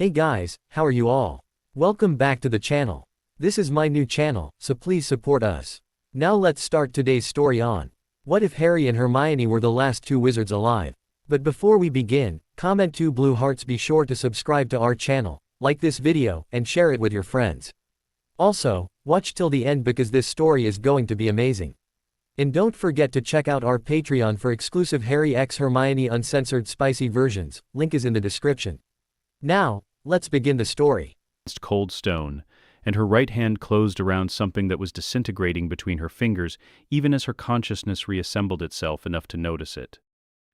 Hey guys, how are you all? Welcome back to the channel. This is my new channel, so please support us. Now let's start today's story on. What if Harry and Hermione were the last two wizards alive? But before we begin, comment 2 blue hearts, be sure to subscribe to our channel, like this video, and share it with your friends. Also, watch till the end because this story is going to be amazing. And don't forget to check out our Patreon for exclusive Harry x Hermione uncensored spicy versions, link is in the description. Now, let's begin the story. Cold stone, and her right hand closed around something that was disintegrating between her fingers even as her consciousness reassembled itself enough to notice it.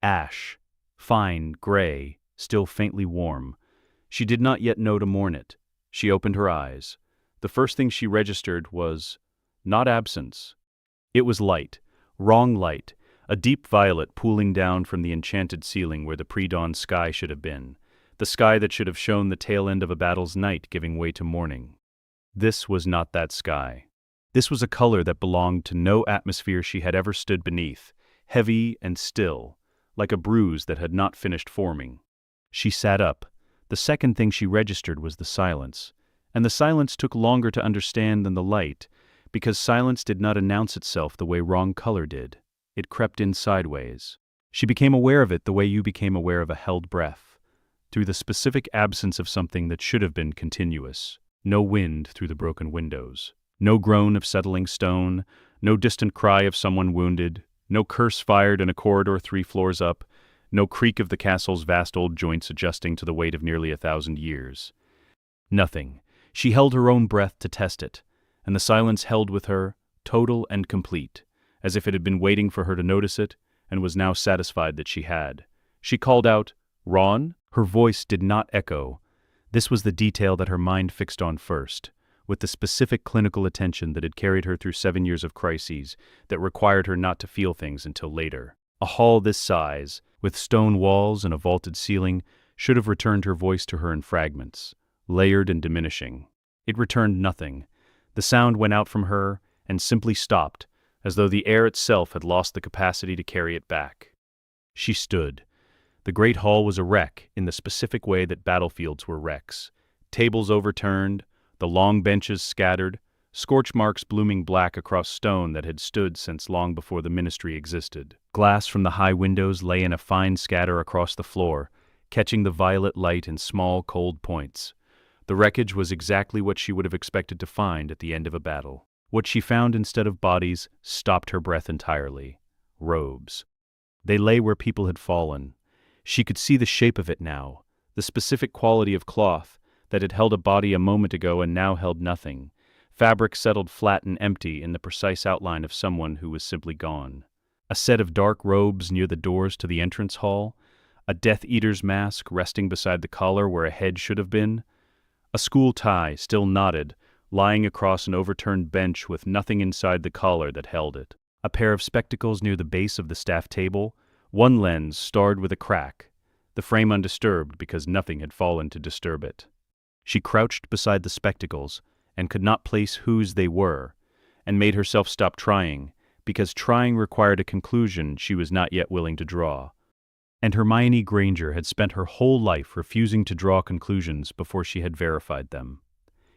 Ash. Fine, gray, still faintly warm. She did not yet know to mourn it. She opened her eyes. The first thing she registered was not absence. It was light, wrong light, a deep violet pooling down from the enchanted ceiling where the pre-dawn sky should have been, the sky that should have shown the tail end of a battle's night giving way to morning. This was not that sky. This was a color that belonged to no atmosphere she had ever stood beneath, heavy and still, like a bruise that had not finished forming. She sat up. The second thing she registered was the silence, and the silence took longer to understand than the light, because silence did not announce itself the way wrong color did. It crept in sideways. She became aware of it the way you became aware of a held breath, through the specific absence of something that should have been continuous. No wind through the broken windows. No groan of settling stone. No distant cry of someone wounded. No curse fired in a corridor 3 floors up. No creak of the castle's vast old joints adjusting to the weight of nearly 1,000 years. Nothing. She held her own breath to test it, and the silence held with her, total and complete, as if it had been waiting for her to notice it, and was now satisfied that she had. She called out, "Ron?" Her voice did not echo. This was the detail that her mind fixed on first, with the specific clinical attention that had carried her through 7 years of crises that required her not to feel things until later. A hall this size, with stone walls and a vaulted ceiling, should have returned her voice to her in fragments, layered and diminishing. It returned nothing. The sound went out from her and simply stopped, as though the air itself had lost the capacity to carry it back. She stood. The great hall was a wreck in the specific way that battlefields were wrecks. Tables overturned, the long benches scattered, scorch marks blooming black across stone that had stood since long before the ministry existed. Glass from the high windows lay in a fine scatter across the floor, catching the violet light in small, cold points. The wreckage was exactly what she would have expected to find at the end of a battle. What she found instead of bodies stopped her breath entirely. Robes. They lay where people had fallen. She could see the shape of it now, the specific quality of cloth that had held a body a moment ago and now held nothing. Fabric settled flat and empty in the precise outline of someone who was simply gone. A set of dark robes near the doors to the entrance hall, a Death Eater's mask resting beside the collar where a head should have been, a school tie still knotted, lying across an overturned bench with nothing inside the collar that held it, a pair of spectacles near the base of the staff table, one lens starred with a crack, the frame undisturbed because nothing had fallen to disturb it. She crouched beside the spectacles and could not place whose they were, and made herself stop trying, because trying required a conclusion she was not yet willing to draw. And Hermione Granger had spent her whole life refusing to draw conclusions before she had verified them.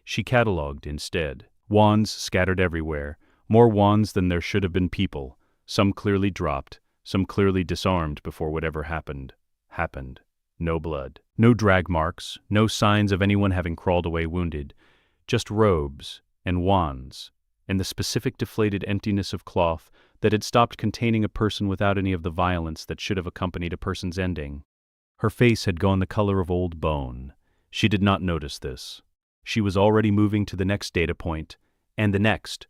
She catalogued instead. Wands scattered everywhere, more wands than there should have been people, some clearly dropped, some clearly disarmed before whatever happened. No blood. No drag marks, no signs of anyone having crawled away wounded, just robes and wands, and the specific deflated emptiness of cloth that had stopped containing a person without any of the violence that should have accompanied a person's ending. Her face had gone the color of old bone. She did not notice this. She was already moving to the next data point, and the next,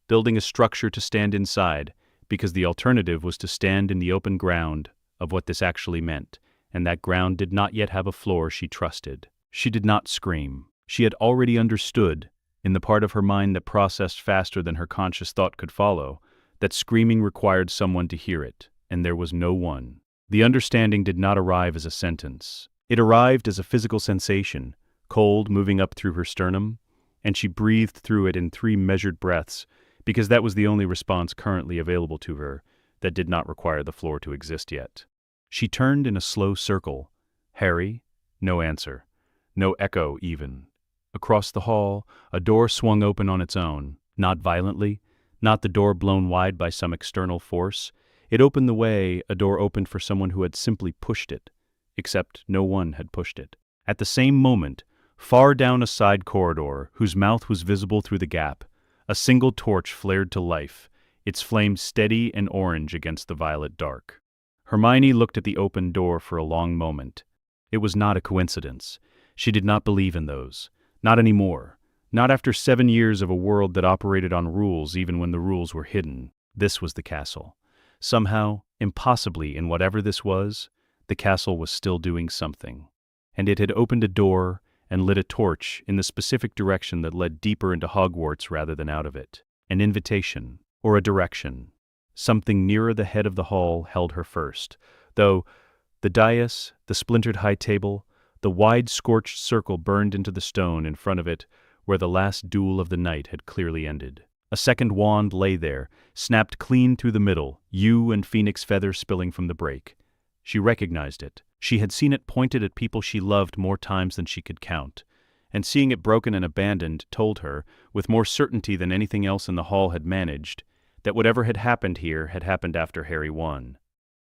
building a structure to stand inside, because the alternative was to stand in the open ground of what this actually meant, and that ground did not yet have a floor she trusted. She did not scream. She had already understood, in the part of her mind that processed faster than her conscious thought could follow, that screaming required someone to hear it, and there was no one. The understanding did not arrive as a sentence. It arrived as a physical sensation, cold moving up through her sternum, and she breathed through it in 3 measured breaths, because that was the only response currently available to her that did not require the floor to exist yet. She turned in a slow circle. Harry? No answer. no echo even. Across the hall, a door swung open on its own, not violently, not the door blown wide by some external force. It opened the way a door opened for someone who had simply pushed it, except no one had pushed it. At the same moment, far down a side corridor, whose mouth was visible through the gap, a single torch flared to life, its flame steady and orange against the violet dark. Hermione looked at the open door for a long moment. It was not a coincidence. She did not believe in those. Not anymore. Not after 7 years of a world that operated on rules even when the rules were hidden. This was the castle. Somehow, impossibly in whatever this was, the castle was still doing something. And it had opened a door and lit a torch in the specific direction that led deeper into Hogwarts rather than out of it. An invitation, or a direction. Something nearer the head of the hall held her first, though the dais, the splintered high table, the wide scorched circle burned into the stone in front of it where the last duel of the night had clearly ended. A second wand lay there, snapped clean through the middle, yew and phoenix feathers spilling from the break. She recognized it. She had seen it pointed at people she loved more times than she could count, and seeing it broken and abandoned told her, with more certainty than anything else in the hall had managed, that whatever had happened here had happened after Harry won.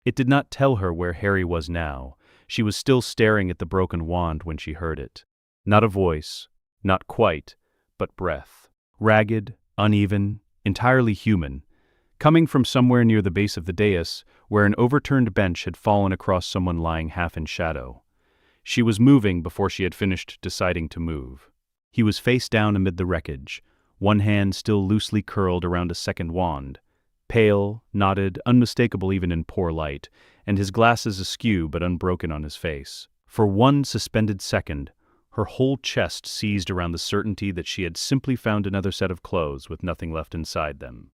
It did not tell her where Harry was now. She was still staring at the broken wand when she heard it. Not a voice, not quite, but breath. Ragged, uneven, entirely human, coming from somewhere near the base of the dais, where an overturned bench had fallen across someone lying half in shadow. She was moving before she had finished deciding to move. He was face down amid the wreckage, one hand still loosely curled around a second wand, pale, knotted, unmistakable even in poor light, and his glasses askew but unbroken on his face. For one suspended second, her whole chest seized around the certainty that she had simply found another set of clothes with nothing left inside them.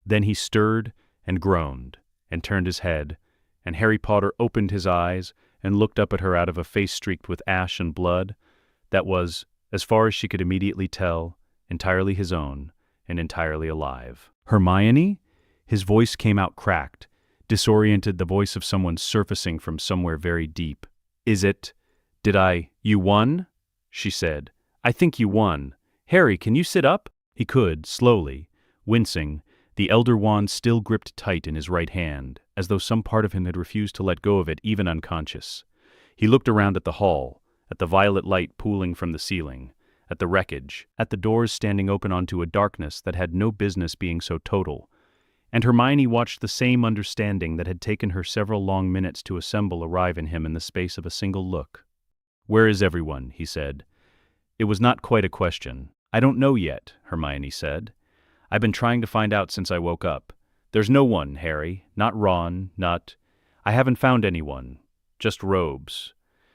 Then he stirred and groaned and turned his head, and Harry Potter opened his eyes and looked up at her out of a face streaked with ash and blood that was, as far as she could immediately tell, entirely his own and entirely alive. Hermione? His voice came out cracked, disoriented, the voice of someone surfacing from somewhere very deep. You won? She said. I think you won. Harry, can you sit up? He could, slowly, wincing, the Elder Wand still gripped tight in his right hand, as though some part of him had refused to let go of it, even unconscious. He looked around at the hall, at the violet light pooling from the ceiling, at the wreckage, at the doors standing open onto a darkness that had no business being so total. And Hermione watched the same understanding that had taken her several long minutes to assemble arrive in him in the space of a single look. "Where is everyone?" he said. It was not quite a question. "I don't know yet," Hermione said. "I've been trying to find out since I woke up. There's no one, Harry. Not Ron, not... I haven't found anyone. Just robes.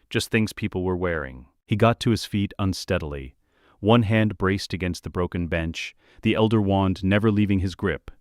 Just things people were wearing." He got to his feet unsteadily. One hand braced against the broken bench, the Elder Wand never leaving his grip,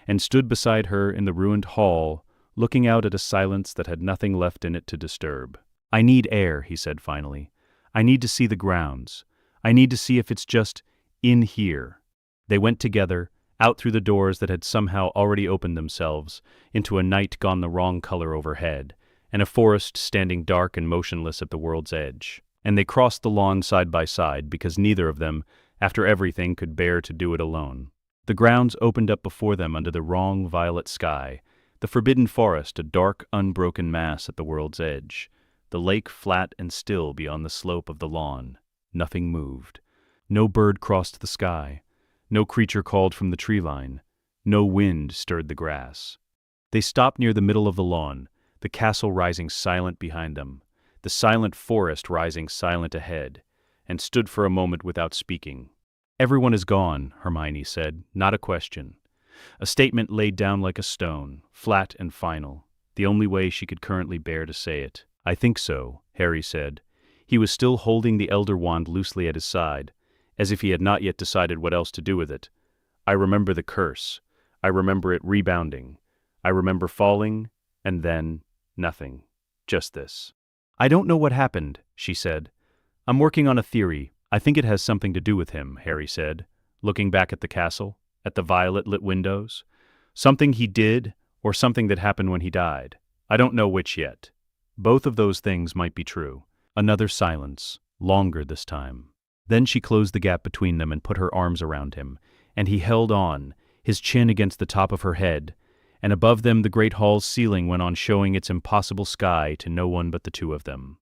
and stood beside her in the ruined hall, looking out at a silence that had nothing left in it to disturb. "I need air," he said finally. "I need to see the grounds. I need to see if it's just in here." They went together, out through the doors that had somehow already opened themselves, into a night gone the wrong color overhead, and a forest standing dark and motionless at the world's edge. And they crossed the lawn side by side because neither of them, after everything, could bear to do it alone. The grounds opened up before them under the wrong violet sky, the forbidden forest a dark, unbroken mass at the world's edge, the lake flat and still beyond the slope of the lawn. Nothing moved. No bird crossed the sky. No creature called from the tree line. No wind stirred the grass. They stopped near the middle of the lawn, the castle rising silent behind them, the silent forest rising silent ahead, and stood for a moment without speaking. "Everyone is gone," Hermione said, not a question. A statement laid down like a stone, flat and final, the only way she could currently bear to say it. "I think so," Harry said. He was still holding the Elder Wand loosely at his side, as if he had not yet decided what else to do with it. "I remember the curse. I remember it rebounding. I remember falling, and then nothing. Just this." "I don't know what happened," she said. "I'm working on a theory. I think it has something to do with him," Harry said, looking back at the castle, at the violet-lit windows. "Something he did, or something that happened when he died. I don't know which yet. Both of those things might be true." Another silence. longer this time. Then she closed the gap between them and put her arms around him, and he held on, his chin against the top of her head, and above them the great hall's ceiling went on showing its impossible sky to no one but the two of them.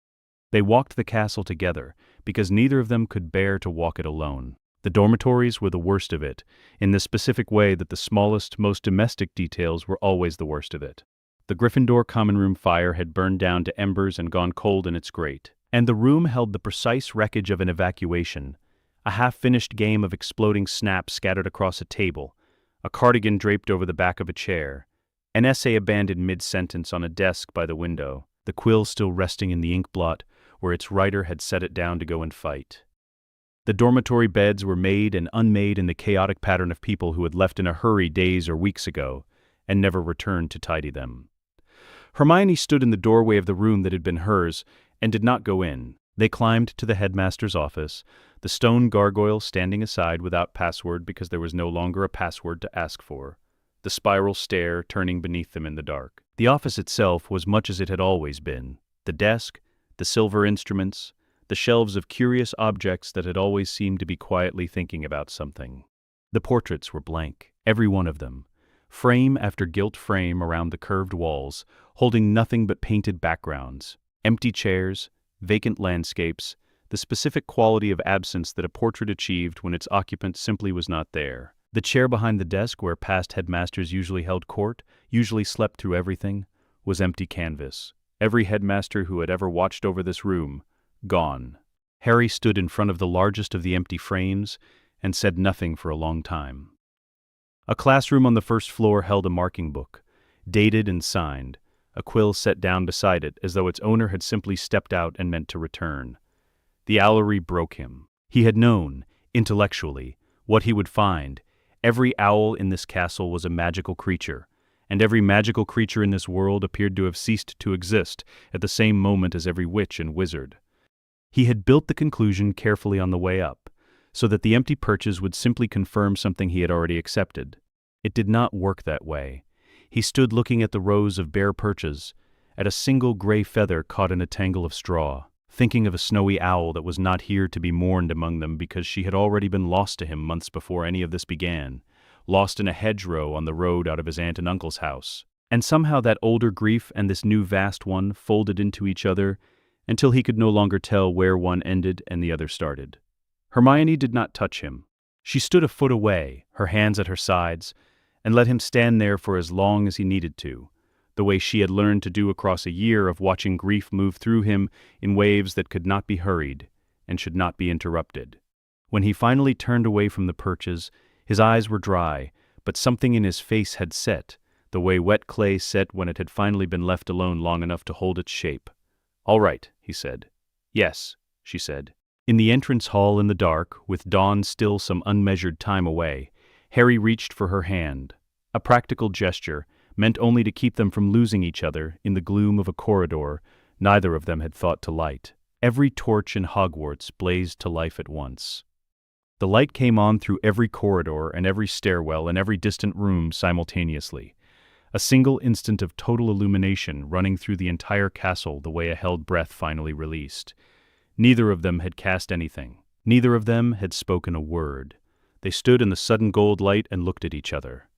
They walked the castle together, because neither of them could bear to walk it alone. The dormitories were the worst of it, in the specific way that the smallest, most domestic details were always the worst of it. The Gryffindor common room fire had burned down to embers and gone cold in its grate, and the room held the precise wreckage of an evacuation, a half-finished game of exploding snaps scattered across a table, a cardigan draped over the back of a chair, an essay abandoned mid-sentence on a desk by the window, the quill still resting in the ink blot where its writer had set it down to go and fight. The dormitory beds were made and unmade in the chaotic pattern of people who had left in a hurry days or weeks ago and never returned to tidy them. Hermione stood in the doorway of the room that had been hers and did not go in. They climbed to the headmaster's office, the stone gargoyle standing aside without password because there was no longer a password to ask for, the spiral stair turning beneath them in the dark. The office itself was much as it had always been. The desk, the silver instruments, the shelves of curious objects that had always seemed to be quietly thinking about something. The portraits were blank, every one of them, frame after gilt frame around the curved walls, holding nothing but painted backgrounds, empty chairs, vacant landscapes, the specific quality of absence that a portrait achieved when its occupant simply was not there. The chair behind the desk where past headmasters usually held court, usually slept through everything, was empty canvas. Every headmaster who had ever watched over this room, gone. Harry stood in front of the largest of the empty frames and said nothing for a long time. A classroom on the first floor held a marking book, dated and signed, a quill set down beside it as though its owner had simply stepped out and meant to return. The owlery broke him. He had known, intellectually, what he would find. Every owl in this castle was a magical creature, and every magical creature in this world appeared to have ceased to exist at the same moment as every witch and wizard. He had built the conclusion carefully on the way up, so that the empty perches would simply confirm something he had already accepted. It did not work that way. He stood looking at the rows of bare perches, at a single gray feather caught in a tangle of straw, thinking of a snowy owl that was not here to be mourned among them because she had already been lost to him months before any of this began, lost in a hedgerow on the road out of his aunt and uncle's house. And somehow that older grief and this new vast one folded into each other until he could no longer tell where one ended and the other started. Hermione did not touch him. She stood a foot away, her hands at her sides, and let him stand there for as long as he needed to, the way she had learned to do across a year of watching grief move through him in waves that could not be hurried and should not be interrupted. When he finally turned away from the perches, his eyes were dry, but something in his face had set, the way wet clay set when it had finally been left alone long enough to hold its shape. "All right," he said. "Yes," she said. In the entrance hall in the dark, with dawn still some unmeasured time away, Harry reached for her hand, a practical gesture meant only to keep them from losing each other in the gloom of a corridor neither of them had thought to light. Every torch in Hogwarts blazed to life at once. The light came on through every corridor and every stairwell and every distant room simultaneously, a single instant of total illumination running through the entire castle the way a held breath finally released. Neither of them had cast anything. Neither of them had spoken a word. They stood in the sudden gold light and looked at each other.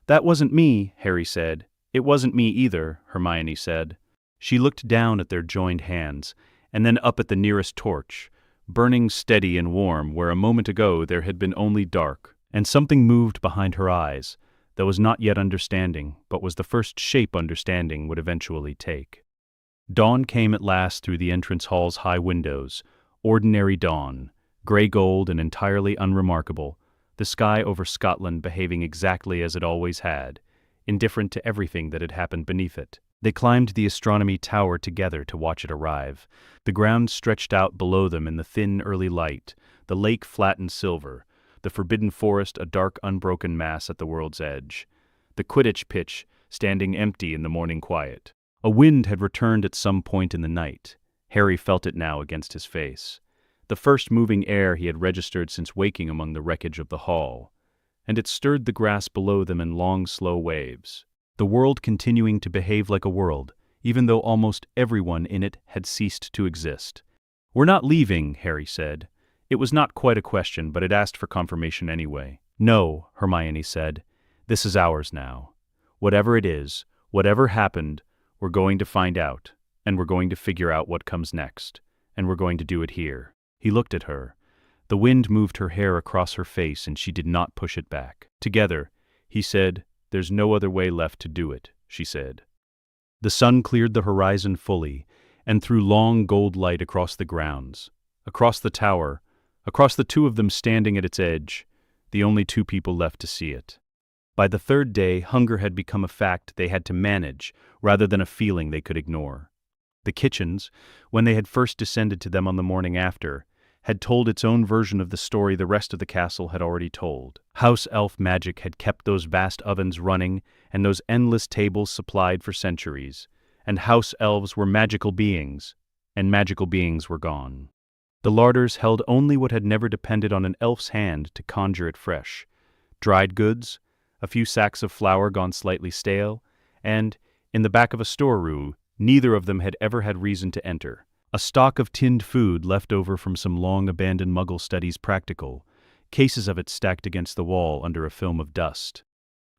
"That wasn't me," Harry said. "It wasn't me either," Hermione said. She looked down at their joined hands, and then up at the nearest torch, burning steady and warm where a moment ago there had been only dark, and something moved behind her eyes that was not yet understanding, but was the first shape understanding would eventually take. Dawn came at last through the entrance hall's high windows, ordinary dawn, gray gold and entirely unremarkable, the sky over Scotland behaving exactly as it always had, indifferent to everything that had happened beneath it. They climbed the astronomy tower together to watch it arrive. The ground stretched out below them in the thin early light, the lake flat and silver, the forbidden forest a dark unbroken mass at the world's edge, the Quidditch pitch standing empty in the morning quiet. A wind had returned at some point in the night. Harry felt it now against his face. The first moving air he had registered since waking among the wreckage of the hall, and it stirred the grass below them in long, slow waves. The world continuing to behave like a world, even though almost everyone in it had ceased to exist. "We're not leaving," Harry said. It was not quite a question, but it asked for confirmation anyway. "No," Hermione said. "This is ours now. Whatever it is, whatever happened, we're going to find out, and we're going to figure out what comes next, and we're going to do it here." He looked at her. The wind moved her hair across her face, and she did not push it back. Together, he said, "There's no other way left to do it," she said. The sun cleared the horizon fully, and threw long gold light across the grounds, across the tower, across the two of them standing at its edge, the only two people left to see it. By the third day, hunger had become a fact they had to manage, rather than a feeling they could ignore. The kitchens, when they had first descended to them on the morning after, had told its own version of the story the rest of the castle had already told. House elf magic had kept those vast ovens running and those endless tables supplied for centuries, and house elves were magical beings, and magical beings were gone. The larders held only what had never depended on an elf's hand to conjure it fresh: dried goods, a few sacks of flour gone slightly stale, and, in the back of a storeroom, neither of them had ever had reason to enter, a stock of tinned food left over from some long-abandoned Muggle studies practical, cases of it stacked against the wall under a film of dust.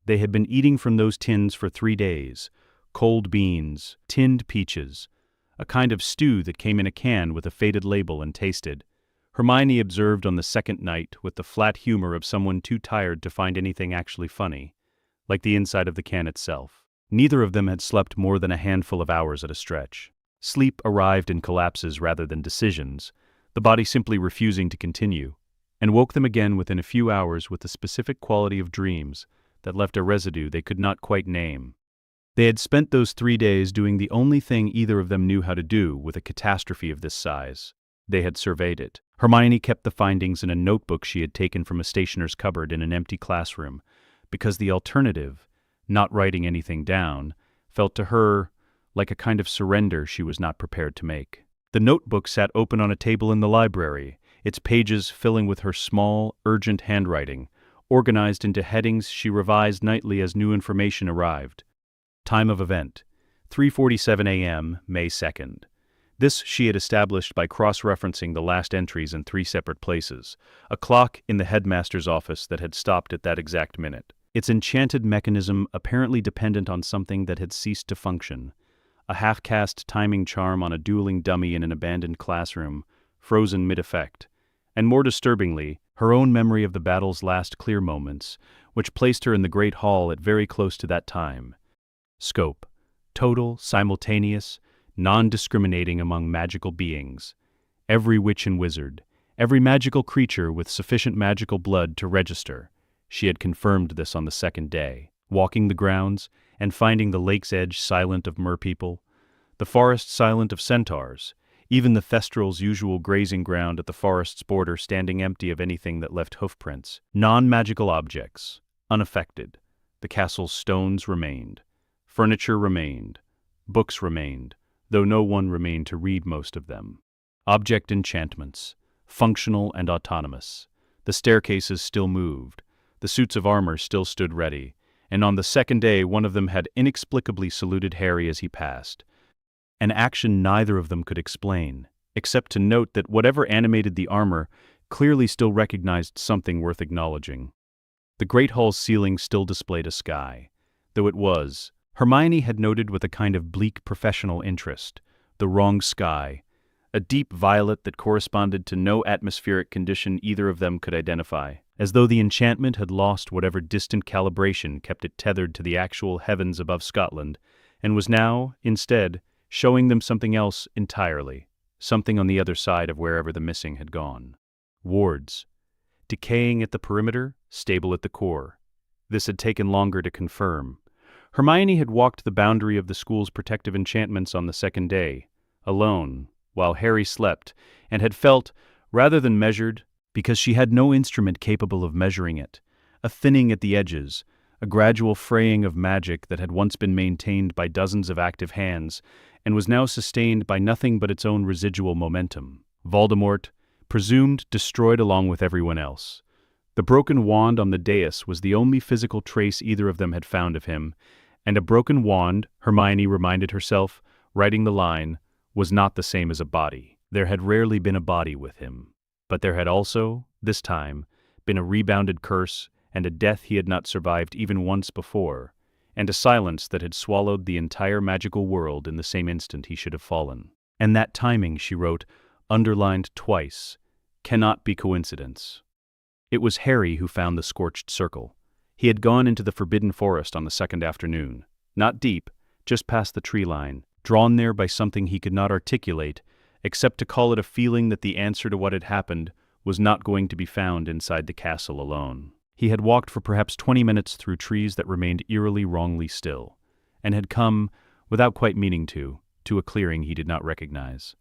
They had been eating from those tins for 3 days: cold beans, tinned peaches, a kind of stew that came in a can with a faded label and tasted, Hermione observed on the second night with the flat humor of someone too tired to find anything actually funny, like the inside of the can itself. Neither of them had slept more than a handful of hours at a stretch. Sleep arrived in collapses rather than decisions, the body simply refusing to continue, and woke them again within a few hours with the specific quality of dreams that left a residue they could not quite name. They had spent those 3 days doing the only thing either of them knew how to do with a catastrophe of this size. They had surveyed it. Hermione kept the findings in a notebook she had taken from a stationer's cupboard in an empty classroom, because the alternative, not writing anything down, felt to her like a kind of surrender she was not prepared to make. The notebook sat open on a table in the library, its pages filling with her small, urgent handwriting, organized into headings she revised nightly as new information arrived. Time of event: 3:47 a.m., May 2nd. This she had established by cross-referencing the last entries in 3 separate places, a clock in the headmaster's office that had stopped at that exact minute, its enchanted mechanism apparently dependent on something that had ceased to function, a half-cast timing charm on a dueling dummy in an abandoned classroom, frozen mid-effect, and more disturbingly, her own memory of the battle's last clear moments, which placed her in the Great Hall at very close to that time. Scope: total, simultaneous, non-discriminating among magical beings. Every witch and wizard, every magical creature with sufficient magical blood to register. She had confirmed this on the second day, walking the grounds and finding the lake's edge silent of merpeople, the forest silent of centaurs, even the Thestral's usual grazing ground at the forest's border standing empty of anything that left hoofprints. Non-magical objects, unaffected. The castle's stones remained. Furniture remained. Books remained, though no one remained to read most of them. Object enchantments, functional and autonomous. The staircases still moved. The suits of armor still stood ready, and on the second day one of them had inexplicably saluted Harry as he passed. An action neither of them could explain, except to note that whatever animated the armor clearly still recognized something worth acknowledging. The Great Hall's ceiling still displayed a sky, though it was, Hermione had noted with a kind of bleak professional interest, the wrong sky, a deep violet that corresponded to no atmospheric condition either of them could identify, as though the enchantment had lost whatever distant calibration kept it tethered to the actual heavens above Scotland, and was now, instead, showing them something else entirely, something on the other side of wherever the missing had gone. Wards. Decaying at the perimeter, stable at the core. This had taken longer to confirm. Hermione had walked the boundary of the school's protective enchantments on the second day, alone, while Harry slept, and had felt, rather than measured, because she had no instrument capable of measuring it, a thinning at the edges, a gradual fraying of magic that had once been maintained by dozens of active hands, and was now sustained by nothing but its own residual momentum. Voldemort, presumed destroyed along with everyone else. The broken wand on the dais was the only physical trace either of them had found of him, and a broken wand, Hermione reminded herself, writing the line, was not the same as a body. There had rarely been a body with him, but there had also, this time, been a rebounded curse and a death he had not survived even once before, and a silence that had swallowed the entire magical world in the same instant he should have fallen. And that timing, she wrote, underlined twice, cannot be coincidence. It was Harry who found the scorched circle. He had gone into the forbidden forest on the second afternoon, not deep, just past the tree line, drawn there by something he could not articulate, except to call it a feeling that the answer to what had happened was not going to be found inside the castle alone. He had walked for perhaps 20 minutes through trees that remained eerily wrongly still, and had come, without quite meaning to a clearing he did not recognize.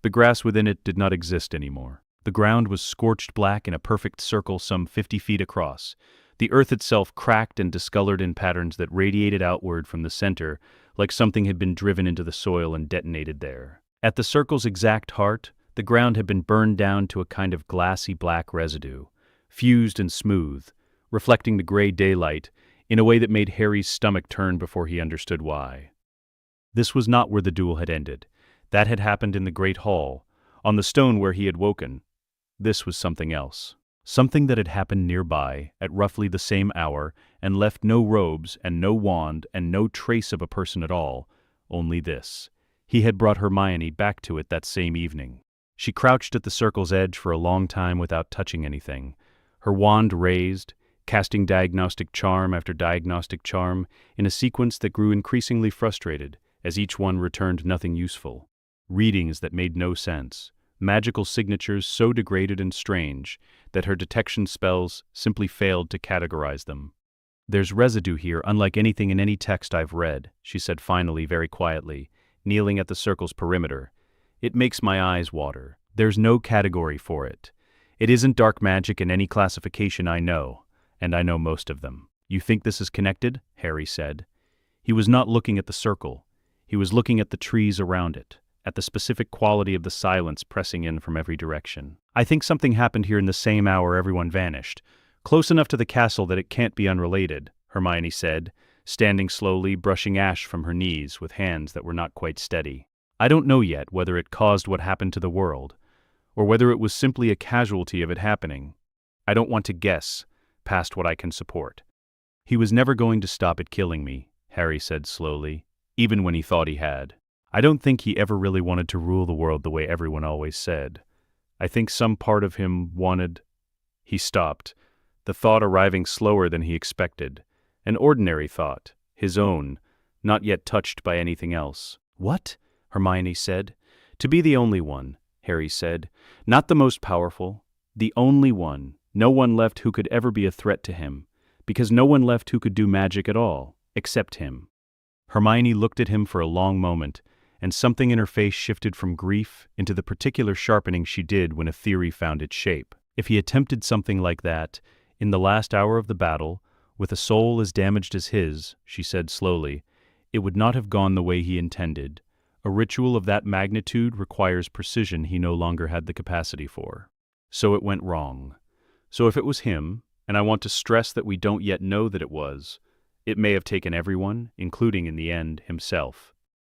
The grass within it did not exist anymore. The ground was scorched black in a perfect circle some 50 feet across. The earth itself cracked and discolored in patterns that radiated outward from the center, like something had been driven into the soil and detonated there. At the circle's exact heart, the ground had been burned down to a kind of glassy black residue, fused and smooth, reflecting the gray daylight in a way that made Harry's stomach turn before he understood why. This was not where the duel had ended. That had happened in the great hall, on the stone where he had woken. This was something else. Something that had happened nearby, at roughly the same hour, and left no robes and no wand and no trace of a person at all, only this. He had brought Hermione back to it that same evening. She crouched at the circle's edge for a long time without touching anything, her wand raised, casting diagnostic charm after diagnostic charm in a sequence that grew increasingly frustrated as each one returned nothing useful. Readings that made no sense, magical signatures so degraded and strange that her detection spells simply failed to categorize them. "There's residue here unlike anything in any text I've read," she said finally very quietly, kneeling at the circle's perimeter. "It makes my eyes water. There's no category for it. It isn't dark magic in any classification I know, and I know most of them." "You think this is connected?" Harry said. He was not looking at the circle. He was looking at the trees around it, at the specific quality of the silence pressing in from every direction. "I think something happened here in the same hour everyone vanished, close enough to the castle that it can't be unrelated," Hermione said, standing slowly, brushing ash from her knees with hands that were not quite steady. "I don't know yet whether it caused what happened to the world, or whether it was simply a casualty of it happening. I don't want to guess past what I can support." "He was never going to stop it killing me," Harry said slowly, even when he thought he had. "I don't think he ever really wanted to rule the world the way everyone always said. I think some part of him wanted—" He stopped, the thought arriving slower than he expected. An ordinary thought, his own, not yet touched by anything else. "What?" Hermione said. "To be the only one," Harry said. "Not the most powerful, the only one. No one left who could ever be a threat to him, because no one left who could do magic at all, except him." Hermione looked at him for a long moment, and something in her face shifted from grief into the particular sharpening she did when a theory found its shape. If he attempted something like that, in the last hour of the battle, with a soul as damaged as his, she said slowly, it would not have gone the way he intended. A ritual of that magnitude requires precision he no longer had the capacity for. So it went wrong. So if it was him, and I want to stress that we don't yet know that it was, it may have taken everyone, including in the end himself.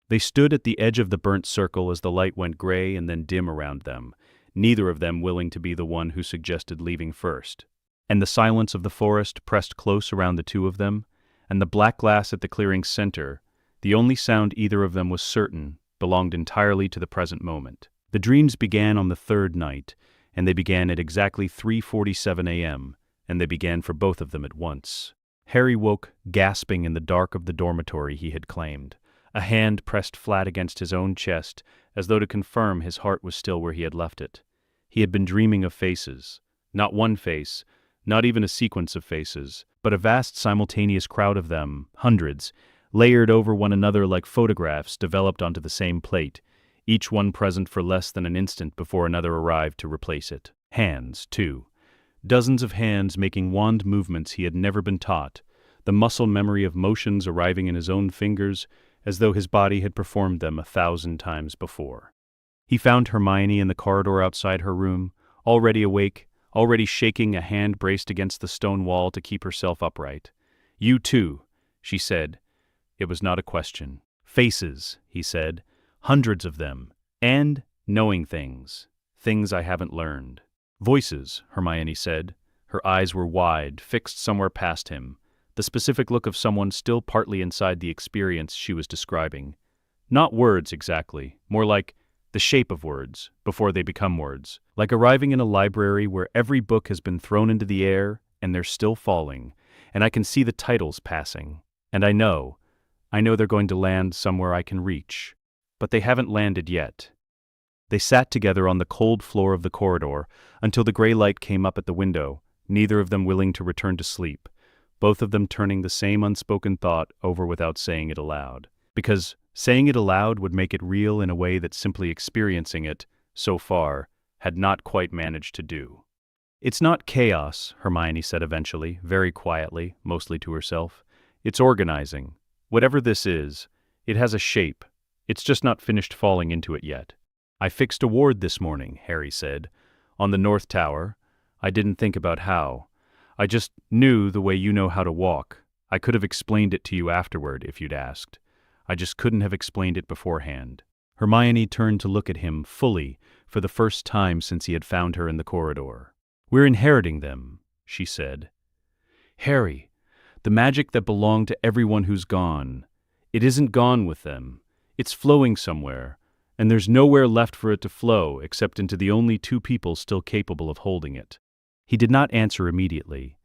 They stood at the edge of the burnt circle as the light went gray and then dim around them, neither of them willing to be the one who suggested leaving first. And the silence of the forest pressed close around the two of them, and the black glass at the clearing's center, the only sound either of them was certain, belonged entirely to the present moment. The dreams began on the third night, and they began at exactly 3:47 a.m., and they began for both of them at once. Harry woke, gasping in the dark of the dormitory he had claimed, a hand pressed flat against his own chest, as though to confirm his heart was still where he had left it. He had been dreaming of faces. Not one face, not even a sequence of faces, but a vast simultaneous crowd of them, hundreds, layered over one another like photographs developed onto the same plate, each one present for less than an instant before another arrived to replace it. Hands, too. Dozens of hands making wand movements he had never been taught, the muscle memory of motions arriving in his own fingers as though his body had performed them 1,000 times before. He found Hermione in the corridor outside her room, already awake, already shaking, a hand braced against the stone wall to keep herself upright. "You too," she said. It was not a question. "Faces," he said. "Hundreds of them. And Knowing things. Things I haven't learned. Voices, Hermione said. Her eyes were wide, fixed somewhere past him, the specific look of someone still partly inside the experience she was describing. Not words exactly, more like the shape of words, before they become words. Like arriving in a library where every book has been thrown into the air and they're still falling, and I can see the titles passing. And I know they're going to land somewhere I can reach. But they haven't landed yet. They sat together on the cold floor of the corridor until the gray light came up at the window, neither of them willing to return to sleep, both of them turning the same unspoken thought over without saying it aloud. Because saying it aloud would make it real in a way that simply experiencing it, so far, had not quite managed to do. It's not chaos, Hermione said eventually, very quietly, mostly to herself. It's organizing. Whatever this is, it has a shape. It's just not finished falling into it yet. I fixed a ward this morning, Harry said, on the North Tower. I didn't think about how. I just knew the way you know how to walk. I could have explained it to you afterward if you'd asked. I just couldn't have explained it beforehand. Hermione turned to look at him fully for the first time since he had found her in the corridor. We're inheriting them, she said. Harry, the magic that belonged to everyone who's gone. It isn't gone with them. It's flowing somewhere. And there's nowhere left for it to flow except into the only two people still capable of holding it. He did not answer immediately.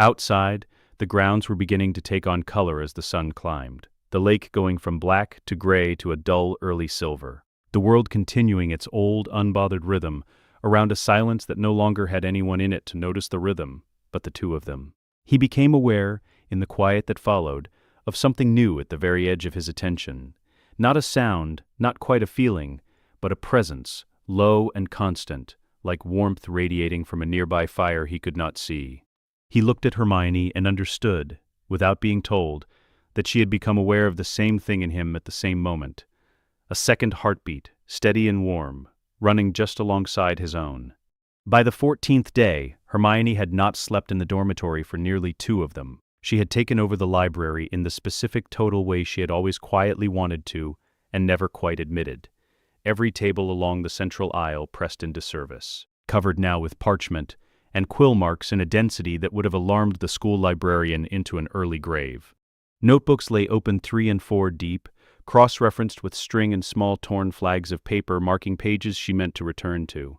Outside, the grounds were beginning to take on color as the sun climbed, the lake going from black to gray to a dull early silver, the world continuing its old, unbothered rhythm around a silence that no longer had anyone in it to notice the rhythm, but the two of them. He became aware, in the quiet that followed, of something new at the very edge of his attention. Not a sound, not quite a feeling, but a presence, low and constant, like warmth radiating from a nearby fire he could not see. He looked at Hermione and understood, without being told, that she had become aware of the same thing in him at the same moment. A second heartbeat, steady and warm, running just alongside his own. By the 14th day, Hermione had not slept in the dormitory for nearly 2 of them. She had taken over the library in the specific total way she had always quietly wanted to and never quite admitted. Every table along the central aisle pressed into service, covered now with parchment and quill marks in a density that would have alarmed the school librarian into an early grave. Notebooks lay open 3 and 4 deep, cross-referenced with string and small torn flags of paper marking pages she meant to return to.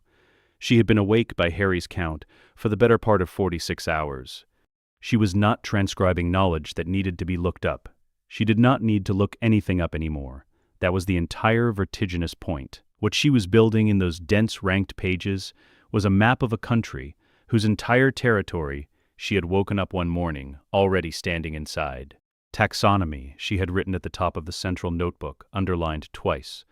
She had been awake, by Harry's count, for the better part of 46 hours. She was not transcribing knowledge that needed to be looked up. She did not need to look anything up anymore. That was the entire vertiginous point. What she was building in those dense ranked pages was a map of a country whose entire territory she had woken up one morning, already standing inside. Taxonomy, she had written at the top of the central notebook, underlined twice.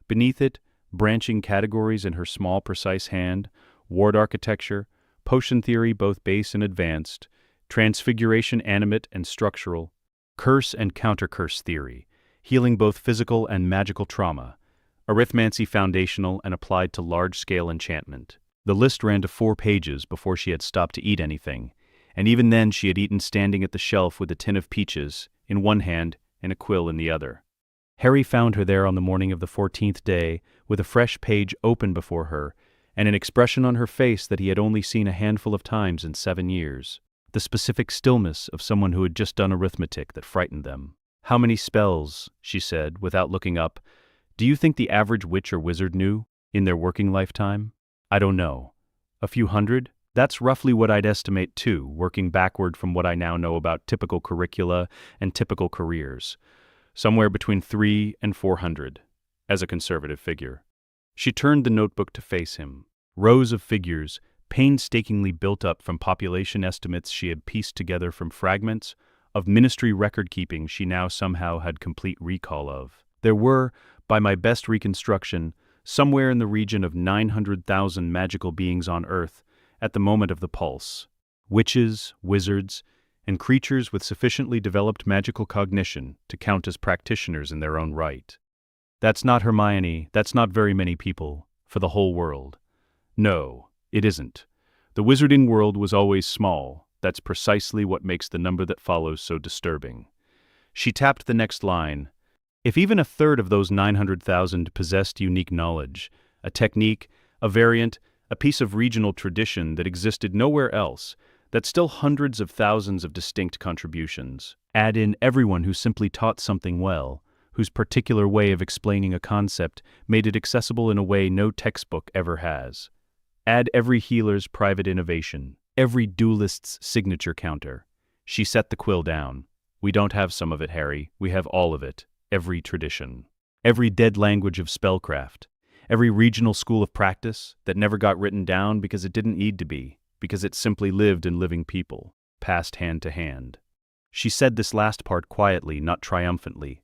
Beneath it, branching categories in her small, precise hand: ward architecture, potion theory both base and advanced, transfiguration animate and structural, curse and counter-curse theory, healing both physical and magical trauma, arithmancy foundational and applied to large-scale enchantment. The list ran to 4 pages before she had stopped to eat anything, and even then she had eaten standing at the shelf with a tin of peaches in one hand and a quill in the other. Harry found her there on the morning of the 14th day, with a fresh page open before her, and an expression on her face that he had only seen a handful of times in 7 years. The specific stillness of someone who had just done arithmetic that frightened them. How many spells, she said, without looking up, do you think the average witch or wizard knew, in their working lifetime? I don't know. A few hundred? That's roughly what I'd estimate too, working backward from what I now know about typical curricula and typical careers. Somewhere between 300 and 400, as a conservative figure. She turned the notebook to face him. Rows of figures, painstakingly built up from population estimates she had pieced together from fragments of ministry record-keeping she now somehow had complete recall of. There were, by my best reconstruction, somewhere in the region of 900,000 magical beings on Earth at the moment of the pulse. Witches, wizards, and creatures with sufficiently developed magical cognition to count as practitioners in their own right. That's not Hermione, that's not very many people, for the whole world. No, it isn't. The wizarding world was always small. That's precisely what makes the number that follows so disturbing. She tapped the next line. If even a third of those 900,000 possessed unique knowledge, A technique, a variant, a piece of regional tradition that existed nowhere else, that still hundreds of thousands of distinct contributions. Add in everyone who simply taught something well, whose particular way of explaining a concept made it accessible in a way no textbook ever has. Add every healer's private innovation, every duelist's signature counter. She set the quill down. We don't have some of it, Harry. We have all of it. Every tradition. Every dead language of spellcraft. Every regional school of practice that never got written down because it didn't need to be, because it simply lived in living people, passed hand to hand. She said this last part quietly, not triumphantly.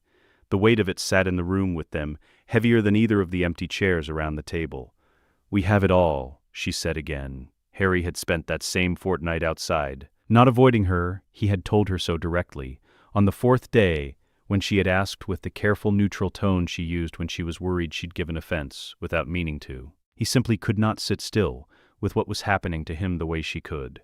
The weight of it sat in the room with them, heavier than either of the empty chairs around the table. We have it all, she said again. Harry had spent that same fortnight outside. Not avoiding her, he had told her so directly. On the fourth day, when she had asked with the careful neutral tone she used when she was worried she'd given offense, without meaning to. He simply could not sit still with what was happening to him the way she could.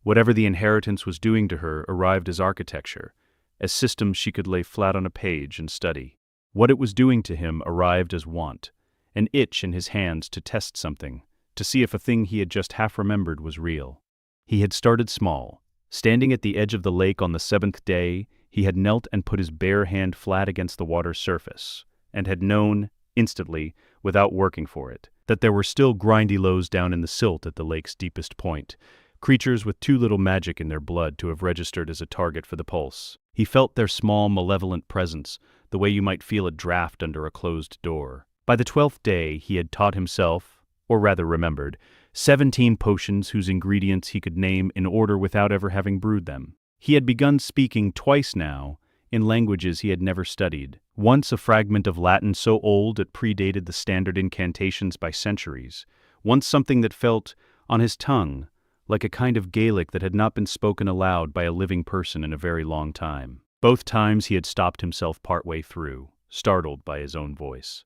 Whatever the inheritance was doing to her arrived as architecture, as systems she could lay flat on a page and study. What it was doing to him arrived as want, an itch in his hands to test something, to see if a thing he had just half remembered was real. He had started small. Standing at the edge of the lake on the 7th day, he had knelt and put his bare hand flat against the water's surface, and had known, instantly, without working for it, that there were still grindy lows down in the silt at the lake's deepest point, creatures with too little magic in their blood to have registered as a target for the pulse. He felt their small, malevolent presence, the way you might feel a draft under a closed door. By the 12th day, he had taught himself, or rather remembered, 17 potions whose ingredients he could name in order without ever having brewed them. He had begun speaking twice now, in languages he had never studied. Once a fragment of Latin so old it predated the standard incantations by centuries. Once something that felt, on his tongue, like a kind of Gaelic that had not been spoken aloud by a living person in a very long time. Both times he had stopped himself partway through, startled by his own voice.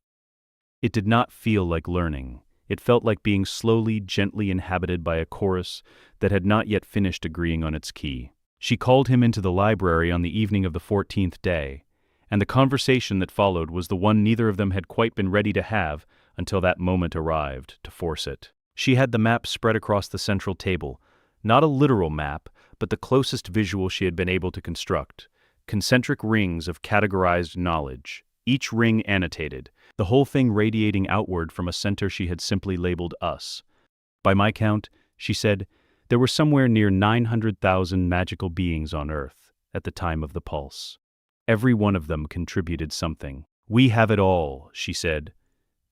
It did not feel like learning. It felt like being slowly, gently inhabited by a chorus that had not yet finished agreeing on its key. She called him into the library on the evening of the 14th day, and the conversation that followed was the one neither of them had quite been ready to have until that moment arrived to force it. She had the map spread across the central table, not a literal map, but the closest visual she had been able to construct, concentric rings of categorized knowledge, each ring annotated, the whole thing radiating outward from a center she had simply labeled us. By my count, she said, there were somewhere near 900,000 magical beings on Earth at the time of the pulse. Every one of them contributed something. We have it all, she said,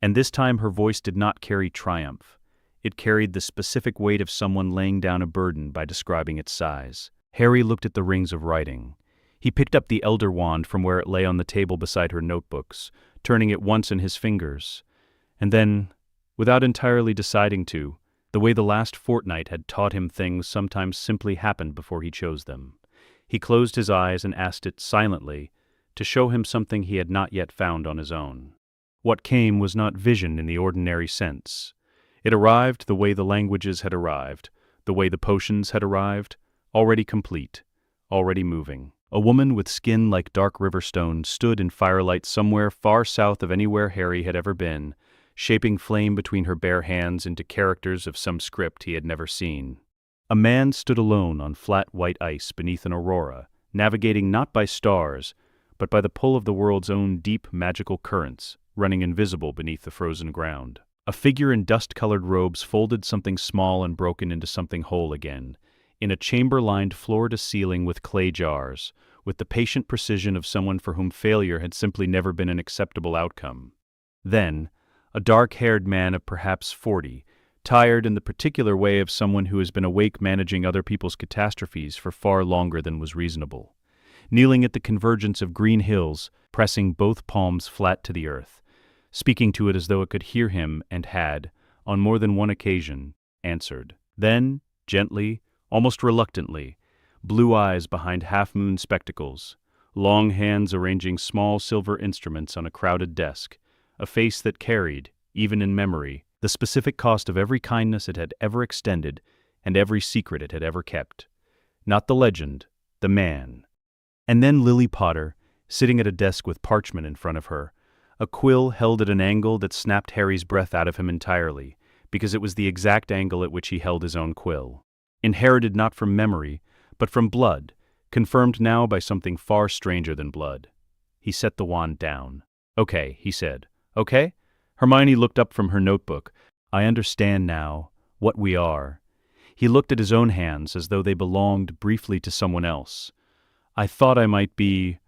and this time her voice did not carry triumph. It carried the specific weight of someone laying down a burden by describing its size. Harry looked at the rings of writing. He picked up the Elder Wand from where it lay on the table beside her notebooks, turning it once in his fingers, and then, without entirely deciding to, the way the last fortnight had taught him things sometimes simply happened before he chose them. He closed his eyes and asked it silently to show him something he had not yet found on his own. What came was not vision in the ordinary sense. It arrived the way the languages had arrived, the way the potions had arrived, already complete, already moving. A woman with skin like dark river stone stood in firelight somewhere far south of anywhere Harry had ever been, shaping flame between her bare hands into characters of some script he had never seen. A man stood alone on flat white ice beneath an aurora, navigating not by stars, but by the pull of the world's own deep magical currents, running invisible beneath the frozen ground. A figure in dust-colored robes folded something small and broken into something whole again, in a chamber lined floor to ceiling with clay jars, with the patient precision of someone for whom failure had simply never been an acceptable outcome. Then, a dark-haired man of perhaps 40, tired in the particular way of someone who has been awake managing other people's catastrophes for far longer than was reasonable, kneeling at the convergence of green hills, pressing both palms flat to the earth, speaking to it as though it could hear him and had, on more than one occasion, answered. Then, gently, almost reluctantly, blue eyes behind half-moon spectacles, long hands arranging small silver instruments on a crowded desk, a face that carried, even in memory, the specific cost of every kindness it had ever extended and every secret it had ever kept. Not the legend, the man. And then Lily Potter, sitting at a desk with parchment in front of her, a quill held at an angle that snapped Harry's breath out of him entirely, because it was the exact angle at which he held his own quill. Inherited not from memory, but from blood, confirmed now by something far stranger than blood. He set the wand down. "Okay," he said. "Okay?" Hermione looked up from her notebook. "I understand now what we are." He looked at his own hands as though they belonged briefly to someone else. "I thought I might be,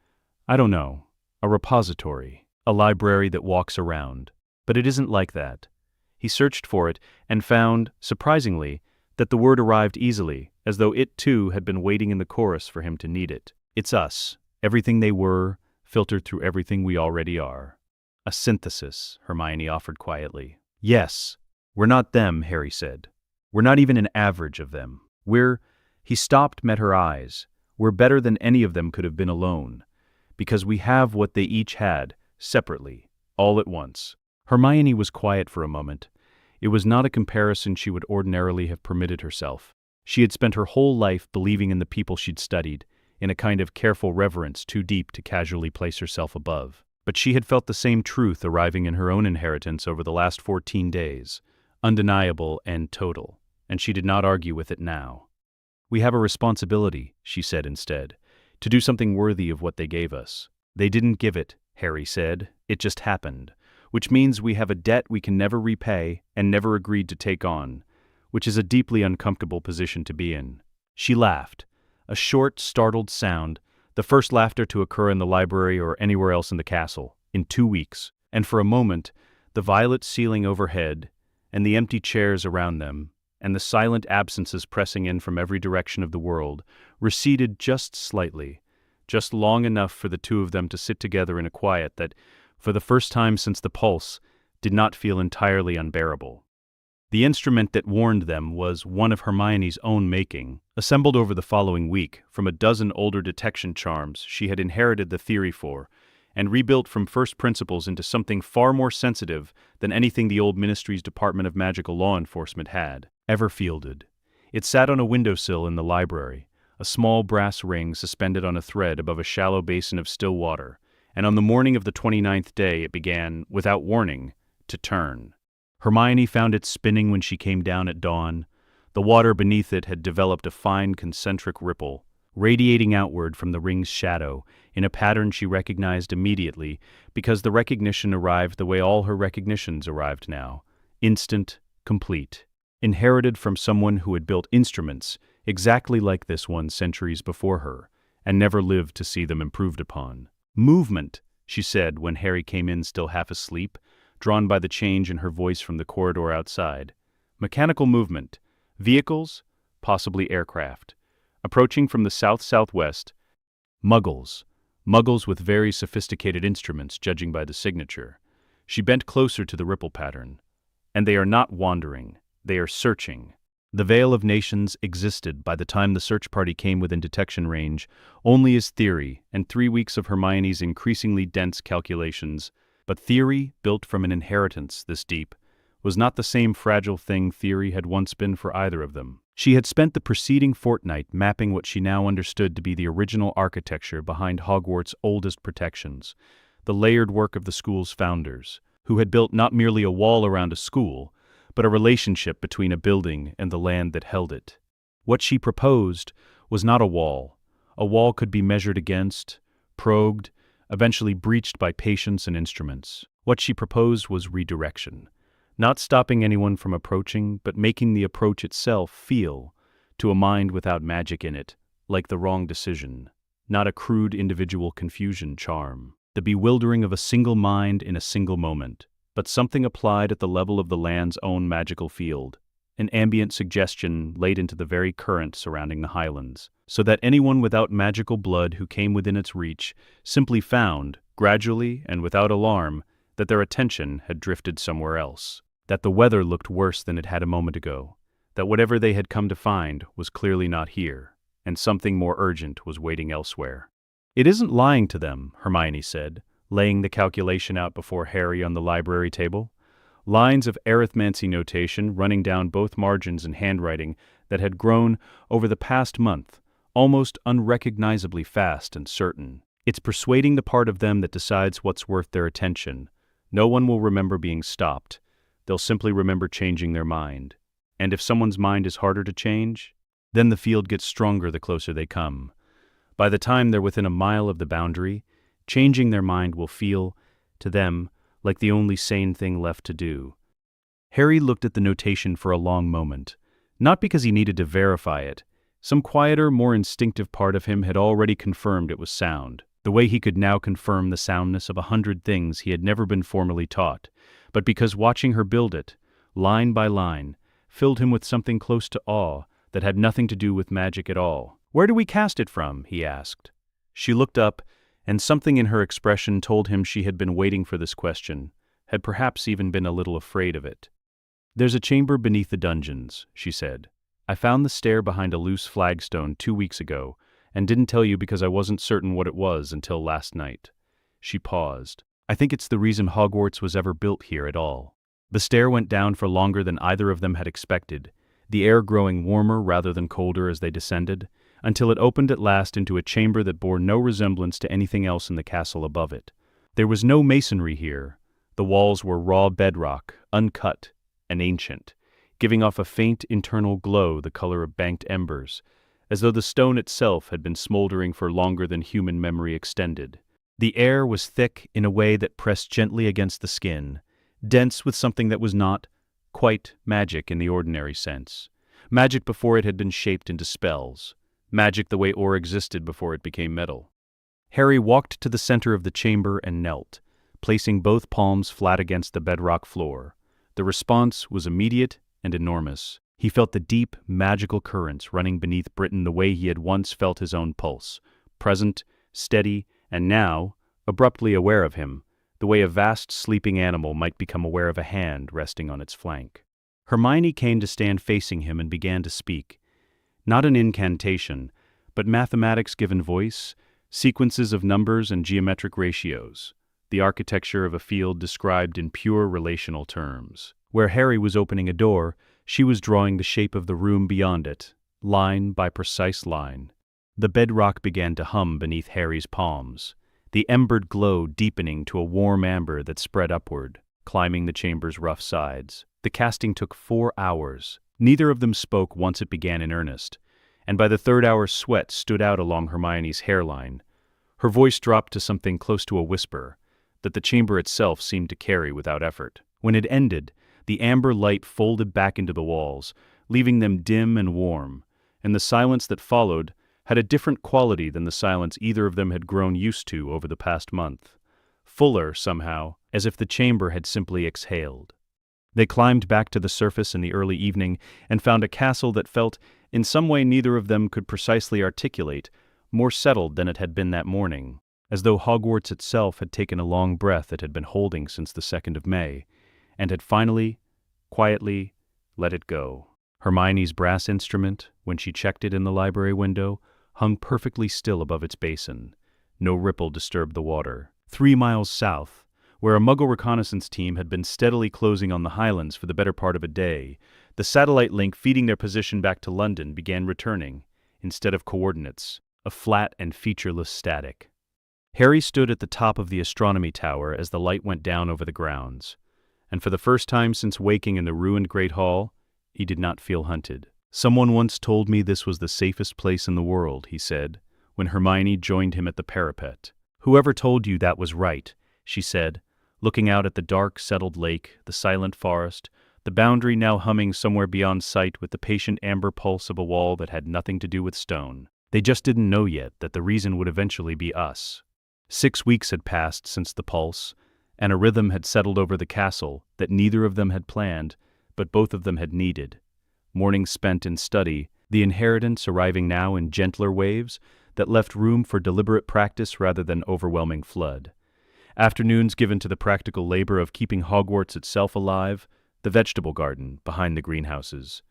I don't know, a repository, a library that walks around. But it isn't like that." He searched for it and found, surprisingly, that the word arrived easily, as though it too had been waiting in the chorus for him to need it. "It's us, everything they were, filtered through everything we already are." "A synthesis," Hermione offered quietly. "Yes. We're not them," Harry said. "We're not even an average of them. He stopped, met her eyes. "We're better than any of them could have been alone. Because we have what they each had, separately, all at once." Hermione was quiet for a moment. It was not a comparison she would ordinarily have permitted herself. She had spent her whole life believing in the people she'd studied, in a kind of careful reverence too deep to casually place herself above. But she had felt the same truth arriving in her own inheritance over the last 14 days, undeniable and total, and she did not argue with it now. "We have a responsibility," she said instead, "to do something worthy of what they gave us." "They didn't give it," Harry said. "It just happened. Which means we have a debt we can never repay and never agreed to take on, which is a deeply uncomfortable position to be in." She laughed, a short, startled sound, the first laughter to occur in the library or anywhere else in the castle, in 2 weeks, and for a moment, the violet ceiling overhead, and the empty chairs around them, and the silent absences pressing in from every direction of the world, receded just slightly, just long enough for the two of them to sit together in a quiet that, for the first time since the pulse, did not feel entirely unbearable. The instrument that warned them was one of Hermione's own making, assembled over the following week from a dozen older detection charms she had inherited the theory for, and rebuilt from first principles into something far more sensitive than anything the old Ministry's Department of Magical Law Enforcement had ever fielded. It sat on a windowsill in the library, a small brass ring suspended on a thread above a shallow basin of still water, and on the morning of the 29th day it began, without warning, to turn. Hermione found it spinning when she came down at dawn. The water beneath it had developed a fine concentric ripple, radiating outward from the ring's shadow in a pattern she recognized immediately, because the recognition arrived the way all her recognitions arrived now, instant, complete, inherited from someone who had built instruments exactly like this one centuries before her, and never lived to see them improved upon. "Movement," she said when Harry came in still half asleep, drawn by the change in her voice from the corridor outside. "Mechanical movement. Vehicles, possibly aircraft. Approaching from the south-southwest. Muggles. Muggles with very sophisticated instruments, judging by the signature." She bent closer to the ripple pattern. "And they are not wandering. They are searching." The Veil of Nations existed by the time the search party came within detection range, only as theory and 3 weeks of Hermione's increasingly dense calculations. But theory, built from an inheritance this deep, was not the same fragile thing theory had once been for either of them. She had spent the preceding fortnight mapping what she now understood to be the original architecture behind Hogwarts' oldest protections, the layered work of the school's founders, who had built not merely a wall around a school, but a relationship between a building and the land that held it. What she proposed was not a wall. A wall could be measured against, probed, eventually breached by patience and instruments. What she proposed was redirection, not stopping anyone from approaching, but making the approach itself feel, to a mind without magic in it, like the wrong decision, not a crude individual confusion charm, the bewildering of a single mind in a single moment, but something applied at the level of the land's own magical field, an ambient suggestion laid into the very current surrounding the highlands, so that anyone without magical blood who came within its reach simply found, gradually and without alarm, that their attention had drifted somewhere else, that the weather looked worse than it had a moment ago, that whatever they had come to find was clearly not here, and something more urgent was waiting elsewhere. "It isn't lying to them," Hermione said, laying the calculation out before Harry on the library table. Lines of arithmancy notation running down both margins in handwriting that had grown over the past month, almost unrecognizably fast and certain. "It's persuading the part of them that decides what's worth their attention, No one will remember being stopped. They'll simply remember changing their mind. And if someone's mind is harder to change, then the field gets stronger the closer they come. By the time they're within a mile of the boundary, changing their mind will feel, to them, like the only sane thing left to do. Harry looked at the notation for a long moment, not because he needed to verify it. Some quieter, more instinctive part of him had already confirmed it was sound, the way he could now confirm the soundness of 100 things he had never been formally taught, but because watching her build it, line by line, filled him with something close to awe that had nothing to do with magic at all. "Where do we cast it from?" he asked. She looked up, and something in her expression told him she had been waiting for this question, had perhaps even been a little afraid of it. "There's a chamber beneath the dungeons," she said. "I found the stair behind a loose flagstone 2 weeks ago, and didn't tell you because I wasn't certain what it was until last night." She paused. "I think it's the reason Hogwarts was ever built here at all." The stair went down for longer than either of them had expected, the air growing warmer rather than colder as they descended, until it opened at last into a chamber that bore no resemblance to anything else in the castle above it. There was no masonry here. The walls were raw bedrock, uncut and ancient, giving off a faint internal glow the color of banked embers, as though the stone itself had been smoldering for longer than human memory extended. The air was thick in a way that pressed gently against the skin, dense with something that was not quite magic in the ordinary sense. Magic before it had been shaped into spells. Magic the way ore existed before it became metal. Harry walked to the center of the chamber and knelt, placing both palms flat against the bedrock floor. The response was immediate and enormous. He felt the deep, magical currents running beneath Britain the way he had once felt his own pulse, present, steady, and now, abruptly aware of him, the way a vast sleeping animal might become aware of a hand resting on its flank. Hermione came to stand facing him and began to speak. Not an incantation, but mathematics given voice, sequences of numbers and geometric ratios, the architecture of a field described in pure relational terms. Where Harry was opening a door, she was drawing the shape of the room beyond it, line by precise line. The bedrock began to hum beneath Harry's palms, the embered glow deepening to a warm amber that spread upward, climbing the chamber's rough sides. The casting took 4 hours. Neither of them spoke once it began in earnest, and by the 3rd hour sweat stood out along Hermione's hairline. Her voice dropped to something close to a whisper, that the chamber itself seemed to carry without effort. When it ended, the amber light folded back into the walls, leaving them dim and warm, and the silence that followed had a different quality than the silence either of them had grown used to over the past month. Fuller, somehow, as if the chamber had simply exhaled. They climbed back to the surface in the early evening and found a castle that felt, in some way neither of them could precisely articulate, more settled than it had been that morning, as though Hogwarts itself had taken a long breath it had been holding since the 2nd of May, and had finally, quietly, let it go. Hermione's brass instrument, when she checked it in the library window, hung perfectly still above its basin. No ripple disturbed the water. 3 miles south, where a Muggle reconnaissance team had been steadily closing on the Highlands for the better part of a day, the satellite link feeding their position back to London began returning, instead of coordinates, a flat and featureless static. Harry stood at the top of the astronomy tower as the light went down over the grounds, and for the first time since waking in the ruined Great Hall, he did not feel hunted. "Someone once told me this was the safest place in the world," he said, when Hermione joined him at the parapet. "Whoever told you that was right," she said, looking out at the dark, settled lake, the silent forest, the boundary now humming somewhere beyond sight with the patient amber pulse of a wall that had nothing to do with stone. "They just didn't know yet that the reason would eventually be us." 6 weeks had passed since the pulse, and a rhythm had settled over the castle that neither of them had planned, but both of them had needed. Mornings spent in study, the inheritance arriving now in gentler waves that left room for deliberate practice rather than overwhelming flood. Afternoons given to the practical labor of keeping Hogwarts itself alive, the vegetable garden behind the greenhouses.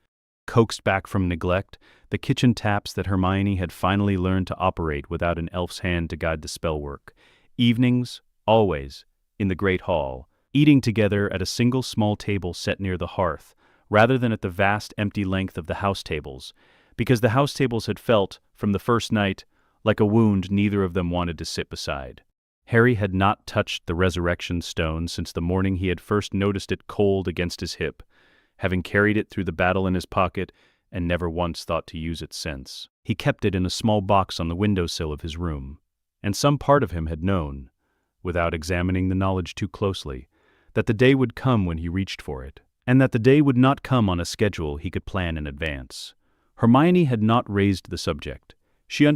Coaxed back from neglect, the kitchen taps that Hermione had finally learned to operate without an elf's hand to guide the spellwork. Evenings, always, in the Great Hall, eating together at a single small table set near the hearth, rather than at the vast empty length of the house tables, because the house tables had felt, from the first night, like a wound neither of them wanted to sit beside. Harry had not touched the resurrection stone since the morning he had first noticed it cold against his hip, having carried it through the battle in his pocket and never once thought to use it since. He kept it in a small box on the windowsill of his room, and some part of him had known, without examining the knowledge too closely, that the day would come when he reached for it, and that the day would not come on a schedule he could plan in advance. Hermione had not raised the subject. She had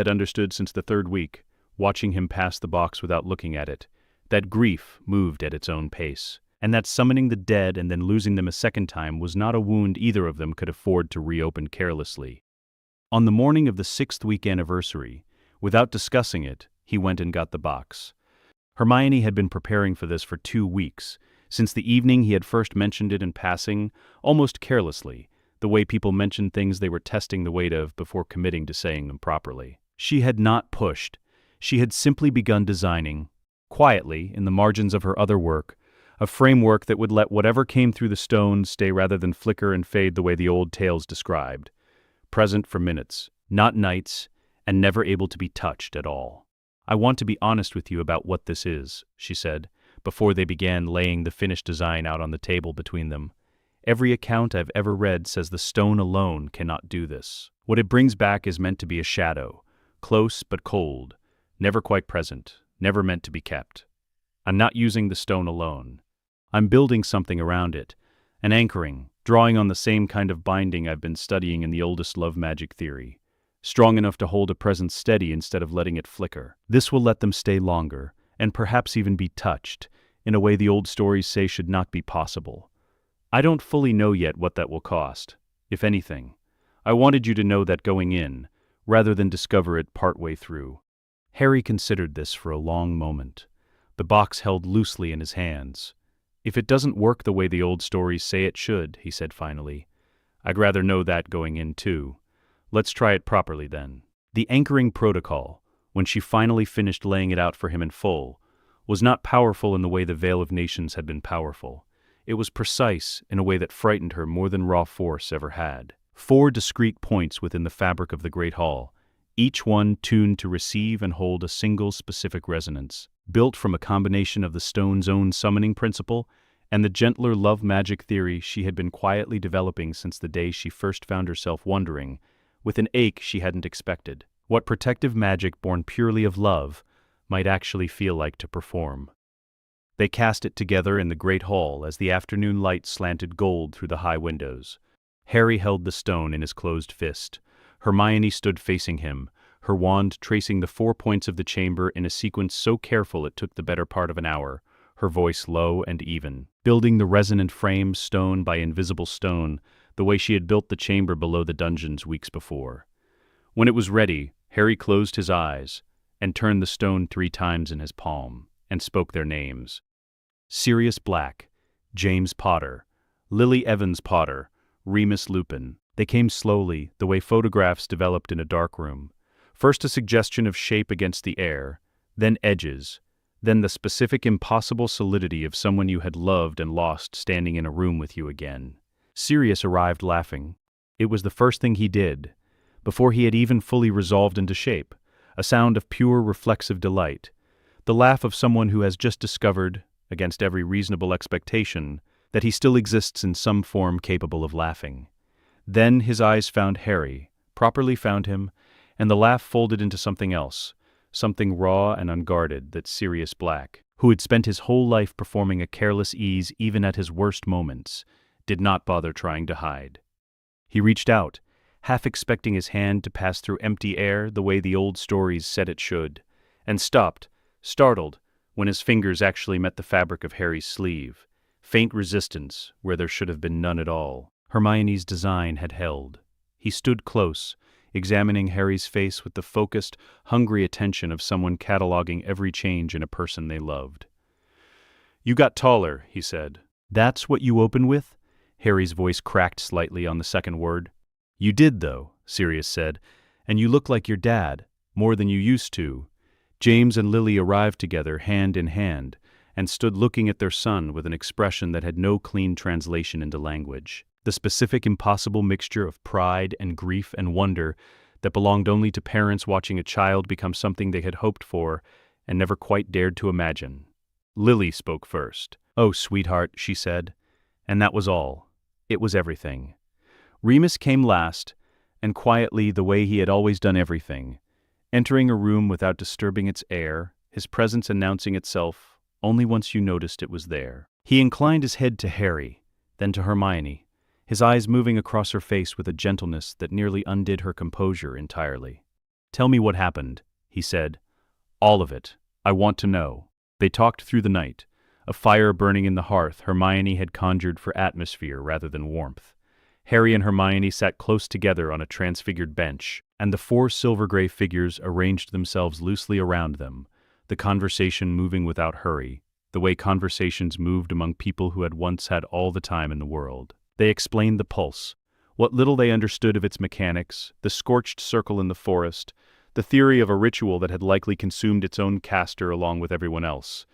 understood since the third week, watching him pass the box without looking at it, that grief moved at its own pace, and that summoning the dead and then losing them a second time was not a wound either of them could afford to reopen carelessly. On the morning of the 6th-week anniversary, without discussing it, he went and got the box. Hermione had been preparing for this for 2 weeks, since the evening he had first mentioned it in passing, almost carelessly, the way people mention things they were testing the weight of before committing to saying them properly. She had not pushed. She had simply begun designing, quietly, in the margins of her other work, a framework that would let whatever came through the stone stay rather than flicker and fade the way the old tales described. Present for minutes, not nights, and never able to be touched at all. "I want to be honest with you about what this is," she said, before they began laying the finished design out on the table between them. "Every account I've ever read says the stone alone cannot do this. What it brings back is meant to be a shadow, close but cold, never quite present, never meant to be kept. I'm not using the stone alone. I'm building something around it, an anchoring, drawing on the same kind of binding I've been studying in the oldest love magic theory, strong enough to hold a presence steady instead of letting it flicker. This will let them stay longer, and perhaps even be touched, in a way the old stories say should not be possible. I don't fully know yet what that will cost, if anything. I wanted you to know that going in, rather than discover it partway through." Harry considered this for a long moment, the box held loosely in his hands. "If it doesn't work the way the old stories say it should," he said finally, "I'd rather know that going in too. Let's try it properly then." The anchoring protocol, when she finally finished laying it out for him in full, was not powerful in the way the Veil of Nations had been powerful. It was precise in a way that frightened her more than raw force ever had. 4 discrete points within the fabric of the Great Hall, each one tuned to receive and hold a single specific resonance, built from a combination of the stone's own summoning principle and the gentler love magic theory she had been quietly developing since the day she first found herself wondering, with an ache she hadn't expected, what protective magic born purely of love might actually feel like to perform. They cast it together in the great hall as the afternoon light slanted gold through the high windows. Harry held the stone in his closed fist. Hermione stood facing him, her wand tracing the 4 points of the chamber in a sequence so careful it took the better part of an hour, her voice low and even, building the resonant frame stone by invisible stone, the way she had built the chamber below the dungeons weeks before. When it was ready, Harry closed his eyes and turned the stone 3 times in his palm, and spoke their names. Sirius Black, James Potter, Lily Evans Potter, Remus Lupin. They came slowly, the way photographs developed in a dark room. First a suggestion of shape against the air, then edges, then the specific impossible solidity of someone you had loved and lost standing in a room with you again. Sirius arrived laughing. It was the first thing he did, before he had even fully resolved into shape, a sound of pure reflexive delight, the laugh of someone who has just discovered, against every reasonable expectation, that he still exists in some form capable of laughing. Then his eyes found Harry, properly found him, and the laugh folded into something else, something raw and unguarded that Sirius Black, who had spent his whole life performing a careless ease even at his worst moments, did not bother trying to hide. He reached out, half expecting his hand to pass through empty air the way the old stories said it should, and stopped, startled, when his fingers actually met the fabric of Harry's sleeve, faint resistance where there should have been none at all. Hermione's design had held. He stood close, examining Harry's face with the focused, hungry attention of someone cataloging every change in a person they loved. "You got taller," he said. "That's what you open with?" Harry's voice cracked slightly on the second word. "You did, though," Sirius said, "and you look like your dad, more than you used to." James and Lily arrived together, hand in hand, and stood looking at their son with an expression that had no clean translation into language. The specific impossible mixture of pride and grief and wonder that belonged only to parents watching a child become something they had hoped for and never quite dared to imagine. Lily spoke first. "Oh, sweetheart," she said. And that was all. It was everything. Remus came last, and quietly, the way he had always done everything, entering a room without disturbing its air, his presence announcing itself only once you noticed it was there. He inclined his head to Harry, then to Hermione, his eyes moving across her face with a gentleness that nearly undid her composure entirely. "Tell me what happened," he said. "All of it. I want to know." They talked through the night. A fire burning in the hearth Hermione had conjured for atmosphere rather than warmth. Harry and Hermione sat close together on a transfigured bench, and the four silver-gray figures arranged themselves loosely around them, the conversation moving without hurry, the way conversations moved among people who had once had all the time in the world. They explained the pulse, what little they understood of its mechanics, the scorched circle in the forest, the theory of a ritual that had likely consumed its own caster along with everyone else.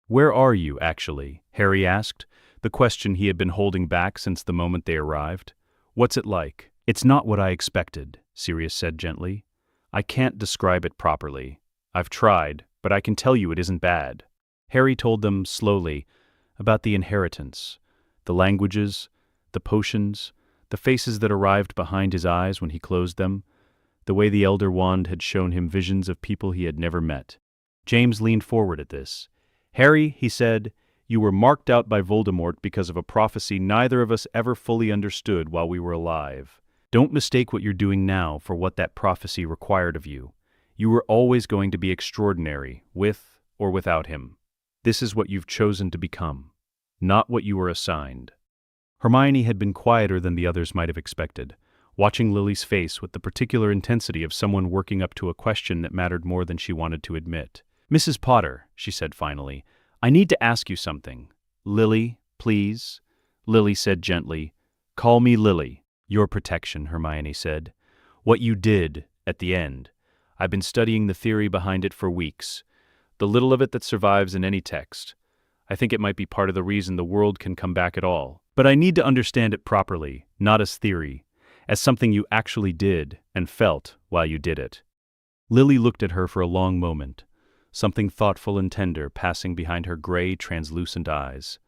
"Where are you, actually?" Harry asked, the question he had been holding back since the moment they arrived. "What's it like?" "It's not what I expected," Sirius said gently. "I can't describe it properly. I've tried, but I can tell you it isn't bad." Harry told them, slowly, about the inheritance, the languages, the potions, the faces that arrived behind his eyes when he closed them, the way the Elder Wand had shown him visions of people he had never met. James leaned forward at this. "Harry," he said, "you were marked out by Voldemort because of a prophecy neither of us ever fully understood while we were alive. Don't mistake what you're doing now for what that prophecy required of you. You were always going to be extraordinary, with or without him. This is what you've chosen to become, not what you were assigned." Hermione had been quieter than the others might have expected, watching Lily's face with the particular intensity of someone working up to a question that mattered more than she wanted to admit. "Mrs. Potter," she said finally, "I need to ask you something." "Lily, please," Lily said gently. "Call me Lily." "Your protection," Hermione said. "What you did, at the end. I've been studying the theory behind it for weeks. The little of it that survives in any text. I think it might be part of the reason the world can come back at all. But I need to understand it properly, not as theory, as something you actually did and felt while you did it." Lily looked at her for a long moment, something thoughtful and tender passing behind her gray, translucent eyes.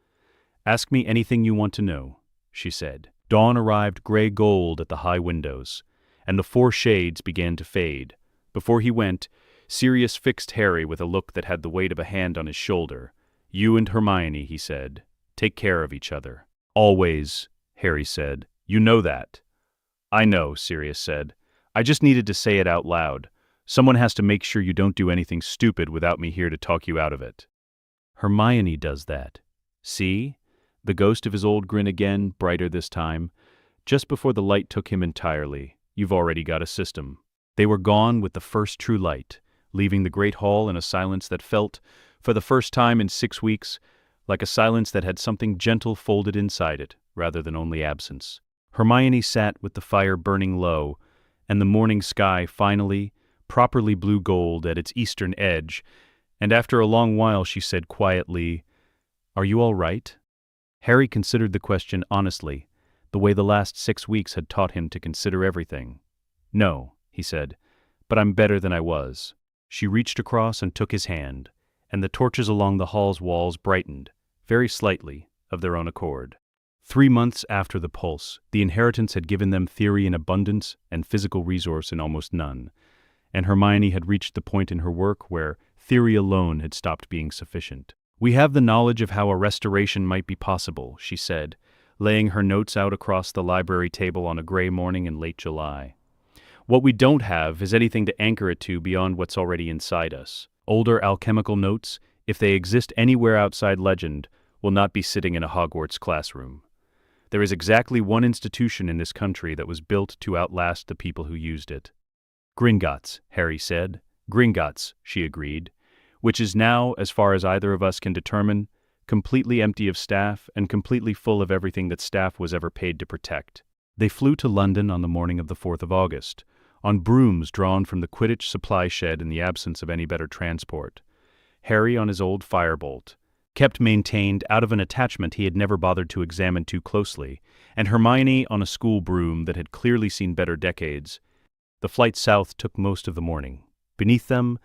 "Ask me anything you want to know," she said. Dawn arrived gray-gold at the high windows, and the four shades began to fade. Before he went, Sirius fixed Harry with a look that had the weight of a hand on his shoulder. "You and Hermione," he said, "take care of each other." "Always," Harry said. "You know that." "I know," Sirius said. "I just needed to say it out loud. Someone has to make sure you don't do anything stupid without me here to talk you out of it." "Hermione does that. See?" The ghost of his old grin again, brighter this time. "Just before the light took him entirely. You've already got a system." They were gone with the first true light, leaving the great hall in a silence that felt, for the first time in 6 weeks, like a silence that had something gentle folded inside it, rather than only absence. Hermione sat with the fire burning low, and the morning sky finally, properly blue-gold at its eastern edge, and after a long while she said quietly, "Are you all right?" Harry considered the question honestly, the way the last 6 weeks had taught him to consider everything. "No," he said, "but I'm better than I was." She reached across and took his hand, and the torches along the hall's walls brightened, very slightly, of their own accord. 3 months after the pulse, the inheritance had given them theory in abundance and physical resource in almost none, and Hermione had reached the point in her work where theory alone had stopped being sufficient. "We have the knowledge of how a restoration might be possible," she said, laying her notes out across the library table on a gray morning in late July. "What we don't have is anything to anchor it to beyond what's already inside us. Older alchemical notes, if they exist anywhere outside legend, will not be sitting in a Hogwarts classroom. There is exactly one institution in this country that was built to outlast the people who used it." "Gringotts," Harry said. "Gringotts," she agreed, "which is now, as far as either of us can determine, completely empty of staff and completely full of everything that staff was ever paid to protect." They flew to London on the morning of the 4th of August, on brooms drawn from the Quidditch supply shed in the absence of any better transport. Harry on his old firebolt, kept maintained out of an attachment he had never bothered to examine too closely, and Hermione on a school broom that had clearly seen better decades. The flight south took most of the morning. Beneath them,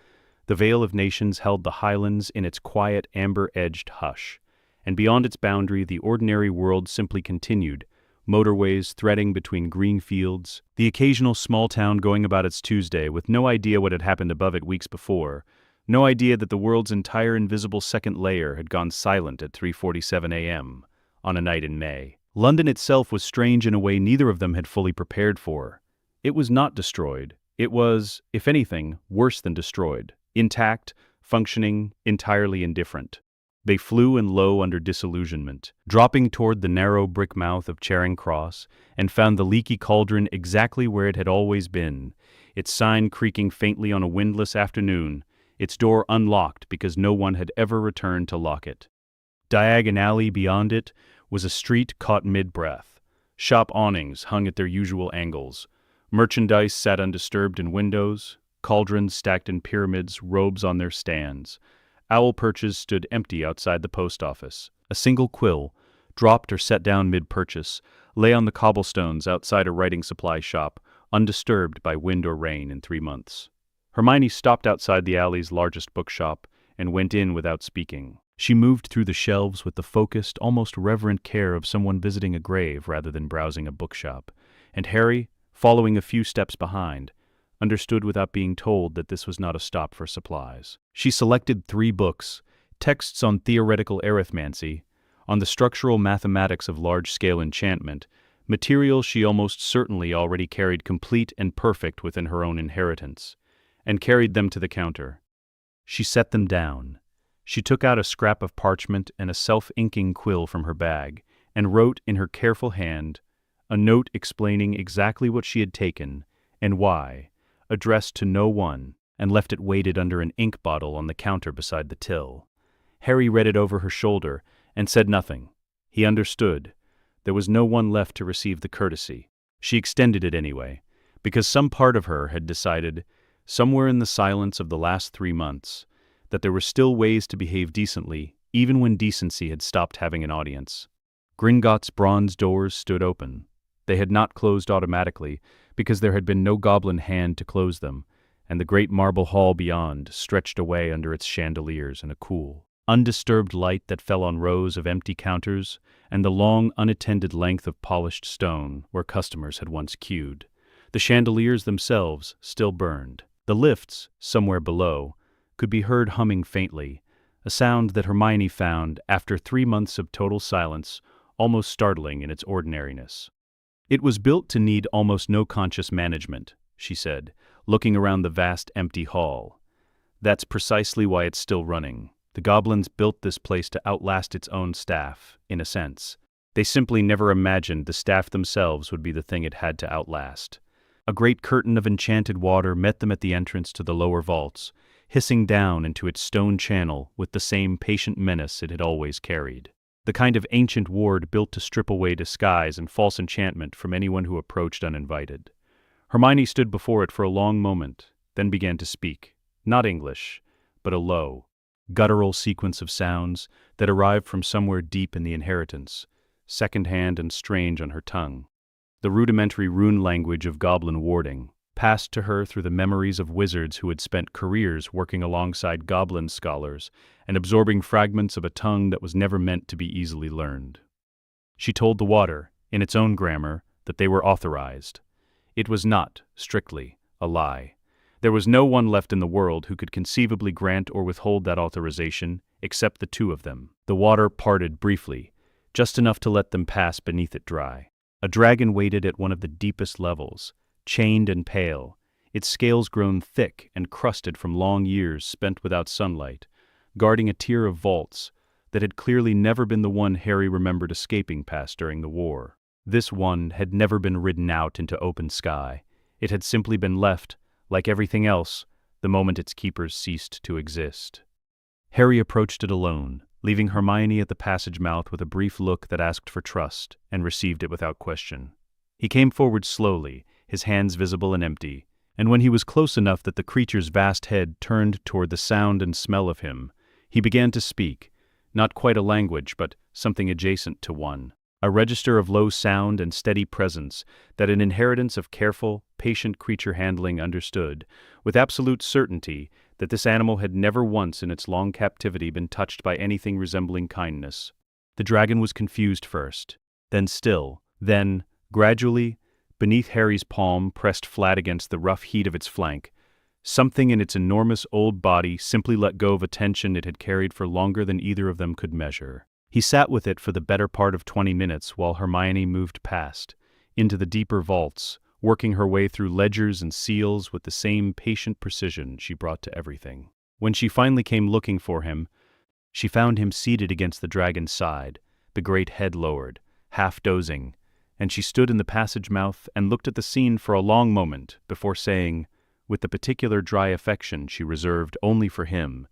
The Vale of Nations held the highlands in its quiet, amber-edged hush, and beyond its boundary the ordinary world simply continued, motorways threading between green fields, the occasional small town going about its Tuesday with no idea what had happened above it weeks before, no idea that the world's entire invisible second layer had gone silent at 3:47 a.m. on a night in May. London itself was strange in a way neither of them had fully prepared for. It was not destroyed. It was, if anything, worse than destroyed. Intact, functioning, entirely indifferent. They flew in low under disillusionment, dropping toward the narrow brick mouth of Charing Cross, and found the leaky cauldron exactly where it had always been, its sign creaking faintly on a windless afternoon, its door unlocked because no one had ever returned to lock it. Diagonally beyond it was a street caught mid-breath. Shop awnings hung at their usual angles. Merchandise sat undisturbed in windows, cauldrons stacked in pyramids, robes on their stands. Owl perches stood empty outside the post office. A single quill, dropped or set down mid-purchase, lay on the cobblestones outside a writing supply shop, undisturbed by wind or rain in 3 months. Hermione stopped outside the alley's largest bookshop and went in without speaking. She moved through the shelves with the focused, almost reverent care of someone visiting a grave rather than browsing a bookshop, and Harry, following a few steps behind, understood without being told that this was not a stop for supplies. She selected 3 books, texts on theoretical arithmancy, on the structural mathematics of large-scale enchantment, material she almost certainly already carried complete and perfect within her own inheritance, and carried them to the counter. She set them down. She took out a scrap of parchment and a self-inking quill from her bag, and wrote in her careful hand a note explaining exactly what she had taken and why, addressed to no one, and left it weighted under an ink bottle on the counter beside the till. Harry read it over her shoulder and said nothing. He understood. There was no one left to receive the courtesy. She extended it anyway, because some part of her had decided, somewhere in the silence of the last 3 months, that there were still ways to behave decently, even when decency had stopped having an audience. Gringotts' bronze doors stood open. They had not closed automatically, because there had been no goblin hand to close them, and the great marble hall beyond stretched away under its chandeliers in a cool, undisturbed light that fell on rows of empty counters and the long, unattended length of polished stone where customers had once queued. The chandeliers themselves still burned. The lifts, somewhere below, could be heard humming faintly, a sound that Hermione found, after 3 months of total silence, almost startling in its ordinariness. It was built to need almost no conscious management, she said, looking around the vast empty hall. That's precisely why it's still running. The goblins built this place to outlast its own staff, in a sense. They simply never imagined the staff themselves would be the thing it had to outlast. A great curtain of enchanted water met them at the entrance to the lower vaults, hissing down into its stone channel with the same patient menace it had always carried. The kind of ancient ward built to strip away disguise and false enchantment from anyone who approached uninvited. Hermione stood before it for a long moment, then began to speak, not English, but a low, guttural sequence of sounds that arrived from somewhere deep in the inheritance, second-hand and strange on her tongue. The rudimentary rune language of goblin warding, passed to her through the memories of wizards who had spent careers working alongside goblin scholars and absorbing fragments of a tongue that was never meant to be easily learned. She told the water, in its own grammar, that they were authorized. It was not, strictly, a lie. There was no one left in the world who could conceivably grant or withhold that authorization, except the 2 of them. The water parted briefly, just enough to let them pass beneath it dry. A dragon waited at one of the deepest levels, chained and pale, its scales grown thick and crusted from long years spent without sunlight, guarding a tier of vaults that had clearly never been the one Harry remembered escaping past during the war. This one had never been ridden out into open sky. It had simply been left, like everything else, the moment its keepers ceased to exist. Harry approached it alone, leaving Hermione at the passage mouth with a brief look that asked for trust, and received it without question. He came forward slowly, his hands visible and empty, and when he was close enough that the creature's vast head turned toward the sound and smell of him, he began to speak, not quite a language, but something adjacent to one, a register of low sound and steady presence that an inheritance of careful, patient creature handling understood, with absolute certainty, that this animal had never once in its long captivity been touched by anything resembling kindness. The dragon was confused first, then still, then, gradually, beneath Harry's palm pressed flat against the rough heat of its flank, something in its enormous old body simply let go of a tension it had carried for longer than either of them could measure. He sat with it for the better part of 20 minutes while Hermione moved past, into the deeper vaults, working her way through ledgers and seals with the same patient precision she brought to everything. When she finally came looking for him, she found him seated against the dragon's side, the great head lowered, half dozing, and she stood in the passage mouth and looked at the scene for a long moment before saying, with the particular dry affection she reserved only for him,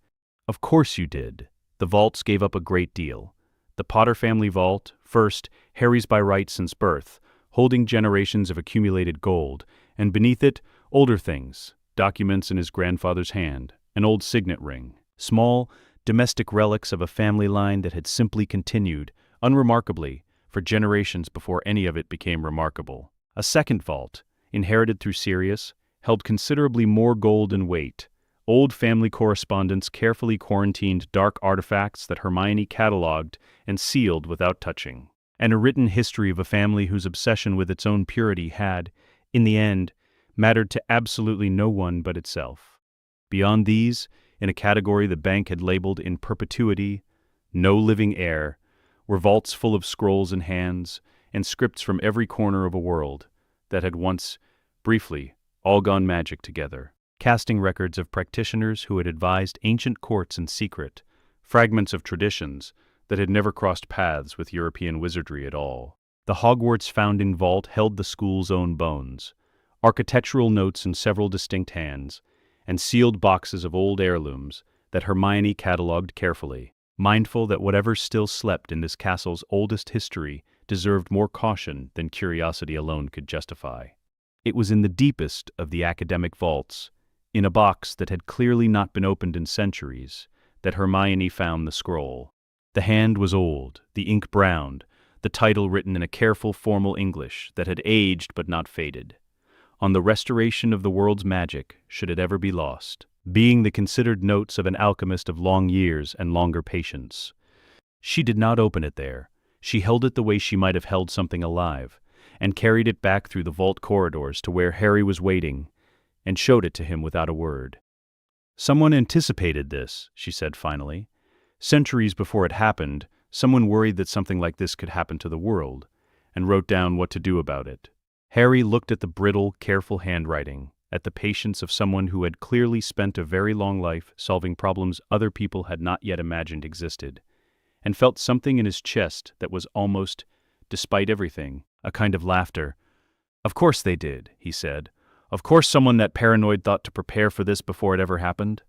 "Of course you did. The vaults gave up a great deal. The Potter family vault, first, Harry's by right since birth, holding generations of accumulated gold, and beneath it, older things, documents in his grandfather's hand, an old signet ring, small, domestic relics of a family line that had simply continued, unremarkably, for generations before any of it became remarkable. A second vault, inherited through Sirius, held considerably more gold and weight, old family correspondence, carefully quarantined dark artifacts that Hermione catalogued and sealed without touching, and a written history of a family whose obsession with its own purity had, in the end, mattered to absolutely no one but itself. Beyond these, in a category the bank had labeled in perpetuity, no living heir, were vaults full of scrolls and hands, and scripts from every corner of a world that had once, briefly, all gone magic together, casting records of practitioners who had advised ancient courts in secret, fragments of traditions that had never crossed paths with European wizardry at all. The Hogwarts founding vault held the school's own bones, architectural notes in several distinct hands, and sealed boxes of old heirlooms that Hermione catalogued carefully, mindful that whatever still slept in this castle's oldest history deserved more caution than curiosity alone could justify. It was in the deepest of the academic vaults, in a box that had clearly not been opened in centuries, that Hermione found the scroll. The hand was old, the ink browned, the title written in a careful formal English that had aged but not faded. On the restoration of the world's magic, should it ever be lost, being the considered notes of an alchemist of long years and longer patience. She did not open it there. She held it the way she might have held something alive, and carried it back through the vault corridors to where Harry was waiting, and showed it to him without a word. "Someone anticipated this," she said finally. "Centuries before it happened, someone worried that something like this could happen to the world, and wrote down what to do about it." Harry looked at the brittle, careful handwriting, at the patience of someone who had clearly spent a very long life solving problems other people had not yet imagined existed, and felt something in his chest that was almost, despite everything, a kind of laughter. "Of course they did," he said. "Of course someone that paranoid thought to prepare for this before it ever happened."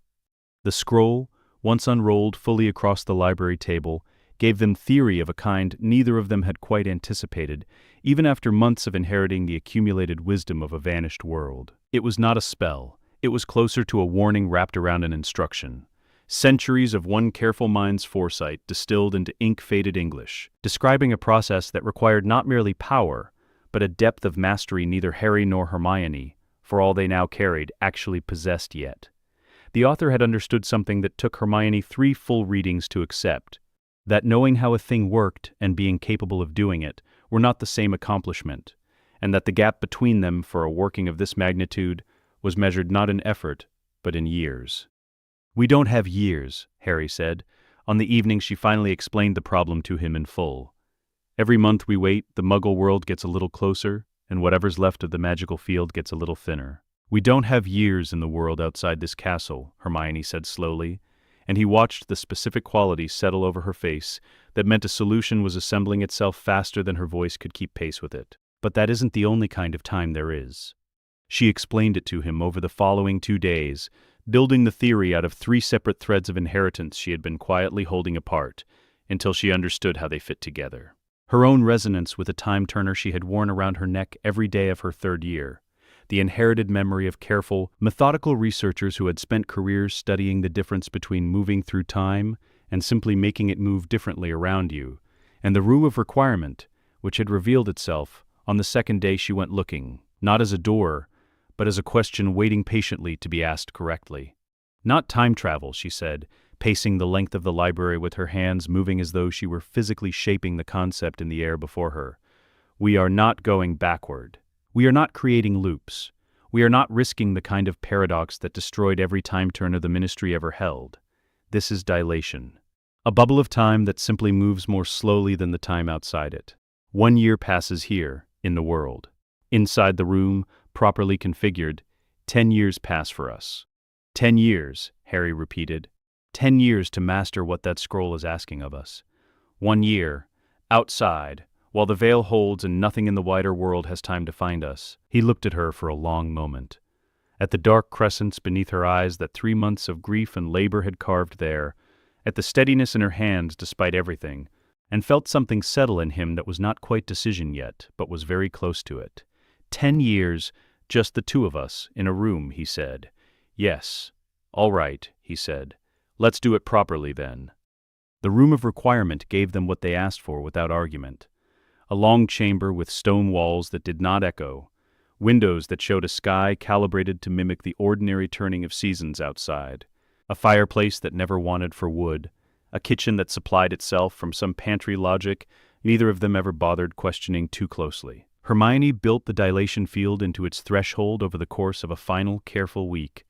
The scroll, once unrolled fully across the library table, gave them theory of a kind neither of them had quite anticipated, even after months of inheriting the accumulated wisdom of a vanished world. It was not a spell. It was closer to a warning wrapped around an instruction. Centuries of one careful mind's foresight distilled into ink-faded English, describing a process that required not merely power, but a depth of mastery neither Harry nor Hermione, for all they now carried, actually possessed yet. The author had understood something that took Hermione 3 full readings to accept, that knowing how a thing worked and being capable of doing it were not the same accomplishment, and that the gap between them for a working of this magnitude was measured not in effort, but in years. "We don't have years," Harry said, on the evening she finally explained the problem to him in full. "Every month we wait, the Muggle world gets a little closer, and whatever's left of the magical field gets a little thinner." "We don't have years in the world outside this castle," Hermione said slowly, and he watched the specific quality settle over her face that meant a solution was assembling itself faster than her voice could keep pace with it. "But that isn't the only kind of time there is." She explained it to him over the following 2 days, building the theory out of 3 separate threads of inheritance she had been quietly holding apart, until she understood how they fit together. Her own resonance with a time-turner she had worn around her neck every day of her 3rd year, the inherited memory of careful, methodical researchers who had spent careers studying the difference between moving through time and simply making it move differently around you, and the rule of requirement, which had revealed itself on the 2nd day she went looking, not as a door, but as a question waiting patiently to be asked correctly. Not time travel, she said, pacing the length of the library with her hands moving as though she were physically shaping the concept in the air before her. We are not going backward. We are not creating loops. We are not risking the kind of paradox that destroyed every time turn of the ministry ever held. This is dilation. A bubble of time that simply moves more slowly than the time outside it. 1 year passes here, in the world. Inside the room, properly configured, 10 years pass for us. 10 years, Harry repeated. 10 years to master what that scroll is asking of us. 1 year, outside, while the veil holds and nothing in the wider world has time to find us. He looked at her for a long moment. At the dark crescents beneath her eyes that 3 months of grief and labor had carved there, at the steadiness in her hands despite everything, and felt something settle in him that was not quite decision yet, but was very close to it. 10 years, just the two of us, in a room, he said. Yes. All right, he said. Let's do it properly then. The room of requirement gave them what they asked for without argument. A long chamber with stone walls that did not echo, windows that showed a sky calibrated to mimic the ordinary turning of seasons outside, a fireplace that never wanted for wood, a kitchen that supplied itself from some pantry logic neither of them ever bothered questioning too closely. Hermione built the dilation field into its threshold over the course of a final, careful week,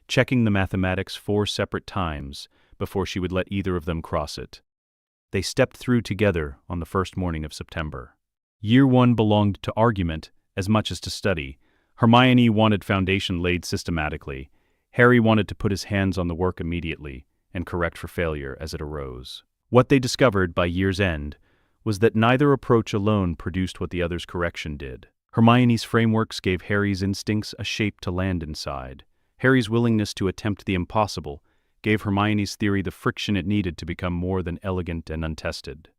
checking the mathematics 4 separate times before she would let either of them cross it. They stepped through together on the first morning of September. Year 1 belonged to argument as much as to study. Hermione wanted foundation laid systematically. Harry wanted to put his hands on the work immediately and correct for failure as it arose. What they discovered by year's end was that neither approach alone produced what the other's correction did. Hermione's frameworks gave Harry's instincts a shape to land inside. Harry's willingness to attempt the impossible gave Hermione's theory the friction it needed to become more than elegant and untested.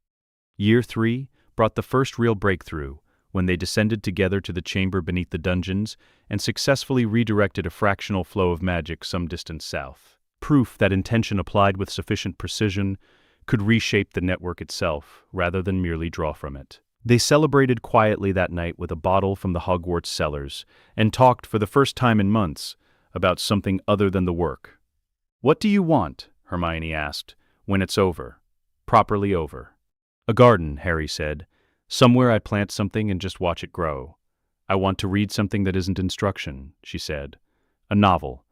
Year 3 brought the first real breakthrough when they descended together to the chamber beneath the dungeons and successfully redirected a fractional flow of magic some distance south. Proof that intention applied with sufficient precision could reshape the network itself rather than merely draw from it. They celebrated quietly that night with a bottle from the Hogwarts cellars and talked for the first time in months about something other than the work. "What do you want?" Hermione asked, "when it's over. Properly over." "A garden," Harry said. "Somewhere I plant something and just watch it grow." "I want to read something that isn't instruction," she said. "A novel.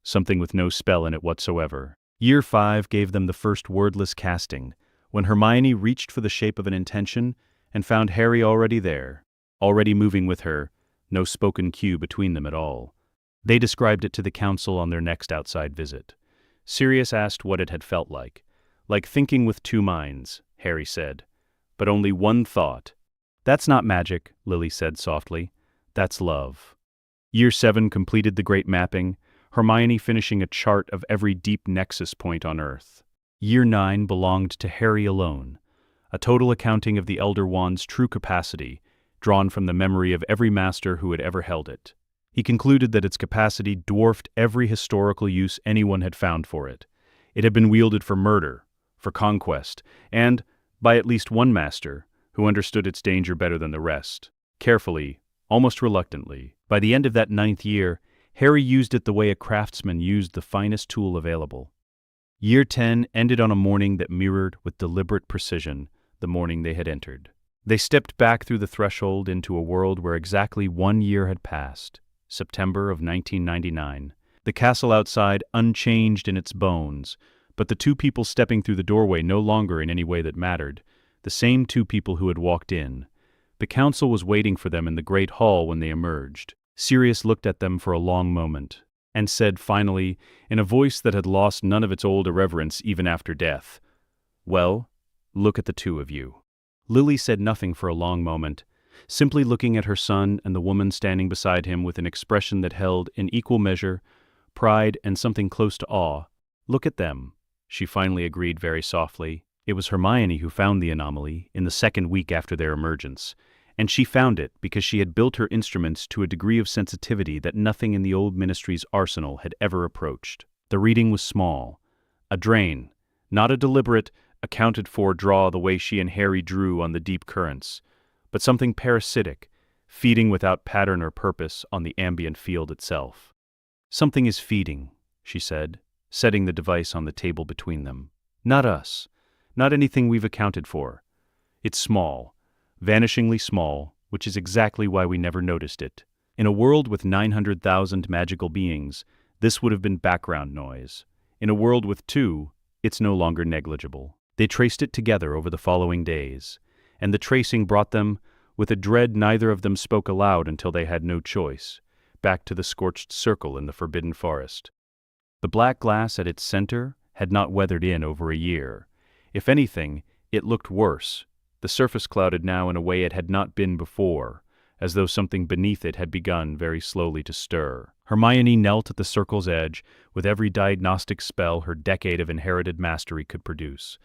Something with no spell in it whatsoever." Year 5 gave them the first wordless casting, when Hermione reached for the shape of an intention and found Harry already there, already moving with her, no spoken cue between them at all. They described it to the council on their next outside visit. Sirius asked what it had felt like thinking with 2 minds, Harry said. But only one thought. "That's not magic," Lily said softly. "That's love." Year 7 completed the great mapping, Hermione finishing a chart of every deep nexus point on Earth. Year 9 belonged to Harry alone, a total accounting of the Elder Wand's true capacity, drawn from the memory of every master who had ever held it. He concluded that its capacity dwarfed every historical use anyone had found for it. It had been wielded for murder, for conquest, and, by at least one master, who understood its danger better than the rest. Carefully, almost reluctantly, by the end of that 9th year, Harry used it the way a craftsman used the finest tool available. Year 10 ended on a morning that mirrored, with deliberate precision, the morning they had entered. They stepped back through the threshold into a world where exactly 1 year had passed. September of 1999. The castle outside unchanged in its bones, but the 2 people stepping through the doorway no longer in any way that mattered, the same 2 people who had walked in. The council was waiting for them in the great hall when they emerged. Sirius looked at them for a long moment, and said finally, in a voice that had lost none of its old irreverence even after death, "Well, look at the 2 of you." Lily said nothing for a long moment, simply looking at her son and the woman standing beside him with an expression that held, in equal measure, pride and something close to awe. "Look at them," she finally agreed very softly. It was Hermione who found the anomaly in the 2nd week after their emergence, and she found it because she had built her instruments to a degree of sensitivity that nothing in the old ministry's arsenal had ever approached. The reading was small, a drain, not a deliberate, accounted-for draw the way she and Harry drew on the deep currents, but something parasitic, feeding without pattern or purpose on the ambient field itself. "Something is feeding," she said, setting the device on the table between them. Not us. Not anything we've accounted for. It's small, vanishingly small, which is exactly why we never noticed it. In a world with 900,000 magical beings, this would have been background noise. In a world with 2, it's no longer negligible. They traced it together over the following days, and the tracing brought them, with a dread neither of them spoke aloud until they had no choice, back to the scorched circle in the forbidden forest. The black glass at its center had not weathered in over a year. If anything, it looked worse. The surface clouded now in a way it had not been before, as though something beneath it had begun very slowly to stir. Hermione knelt at the circle's edge, with every diagnostic spell her decade of inherited mastery could produce.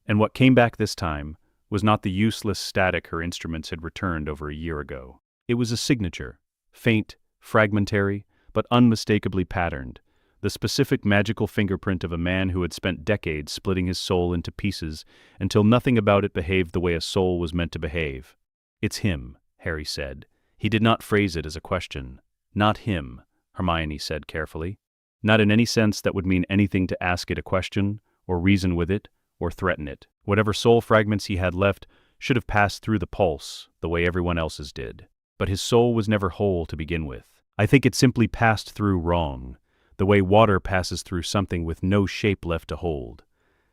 And what came back this time was not the useless static her instruments had returned over a year ago. It was a signature, faint, fragmentary, but unmistakably patterned, the specific magical fingerprint of a man who had spent decades splitting his soul into pieces until nothing about it behaved the way a soul was meant to behave. "It's him," Harry said. He did not phrase it as a question. "Not him," Hermione said carefully. "Not in any sense that would mean anything to ask it a question, or reason with it, or threaten it. Whatever soul fragments he had left should have passed through the pulse, the way everyone else's did. But his soul was never whole to begin with. I think it simply passed through wrong, the way water passes through something with no shape left to hold.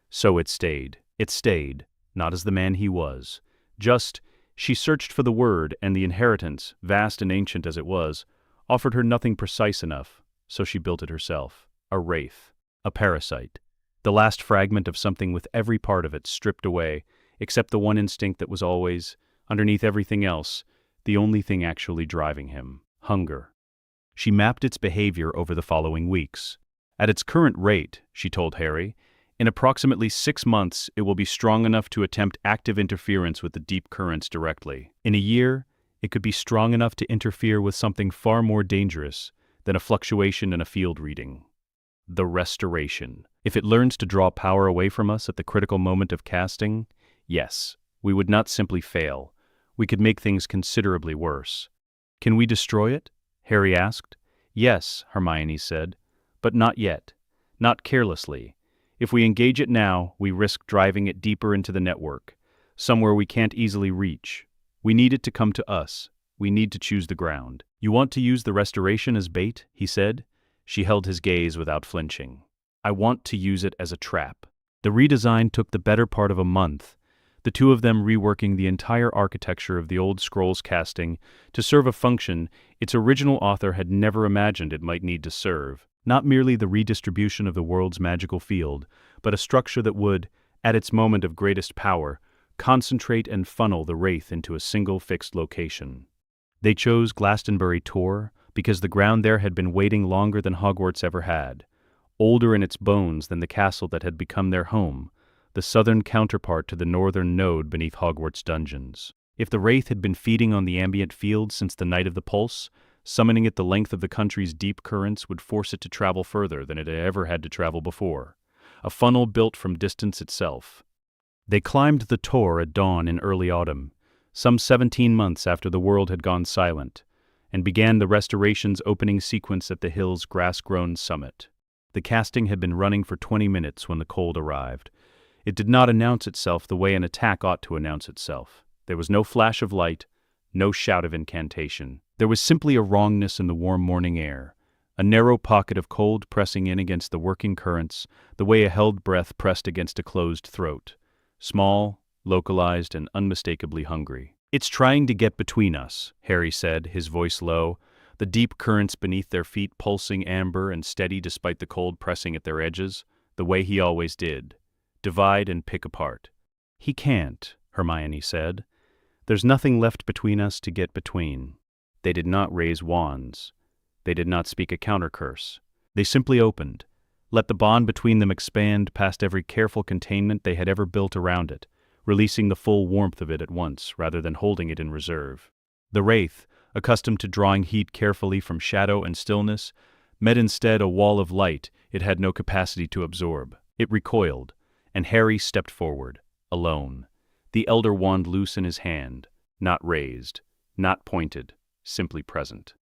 So it stayed. It stayed, not as the man he was. Just, she searched for the word, and the inheritance, vast and ancient as it was, offered her nothing precise enough, so she built it herself. A wraith. A parasite. The last fragment of something with every part of it stripped away, except the one instinct that was always, underneath everything else, the only thing actually driving him. Hunger. She mapped its behavior over the following weeks. At its current rate, she told Harry, in approximately 6 months it will be strong enough to attempt active interference with the deep currents directly. In a year, it could be strong enough to interfere with something far more dangerous than a fluctuation in a field reading. The restoration. If it learns to draw power away from us at the critical moment of casting, yes, we would not simply fail. We could make things considerably worse. Can we destroy it? Harry asked. Yes, Hermione said, but not yet. Not carelessly. If we engage it now, we risk driving it deeper into the network, somewhere we can't easily reach. We need it to come to us. We need to choose the ground. You want to use the restoration as bait? He said. She held his gaze without flinching. I want to use it as a trap. The redesign took the better part of a month, the two of them reworking the entire architecture of the old scrolls casting to serve a function its original author had never imagined it might need to serve. Not merely the redistribution of the world's magical field, but a structure that would, at its moment of greatest power, concentrate and funnel the wraith into a single fixed location. They chose Glastonbury Tor because the ground there had been waiting longer than Hogwarts ever had, older in its bones than the castle that had become their home, the southern counterpart to the northern node beneath Hogwarts dungeons. If the wraith had been feeding on the ambient field since the night of the pulse, summoning it the length of the country's deep currents would force it to travel further than it had ever had to travel before, a funnel built from distance itself. They climbed the Tor at dawn in early autumn, some 17 months after the world had gone silent, and began the restoration's opening sequence at the hill's grass-grown summit. The casting had been running for 20 minutes when the cold arrived. It did not announce itself the way an attack ought to announce itself. There was no flash of light, no shout of incantation. There was simply a wrongness in the warm morning air, a narrow pocket of cold pressing in against the working currents, the way a held breath pressed against a closed throat. Small, localized, and unmistakably hungry. It's trying to get between us, Harry said, his voice low, the deep currents beneath their feet pulsing amber and steady despite the cold pressing at their edges, the way he always did. Divide and pick apart. He can't, Hermione said. There's nothing left between us to get between. They did not raise wands. They did not speak a counter-curse. They simply opened, let the bond between them expand past every careful containment they had ever built around it, releasing the full warmth of it at once rather than holding it in reserve. The wraith, accustomed to drawing heat carefully from shadow and stillness, met instead a wall of light it had no capacity to absorb. It recoiled, and Harry stepped forward, alone, the elder wand loose in his hand, not raised, not pointed, simply present.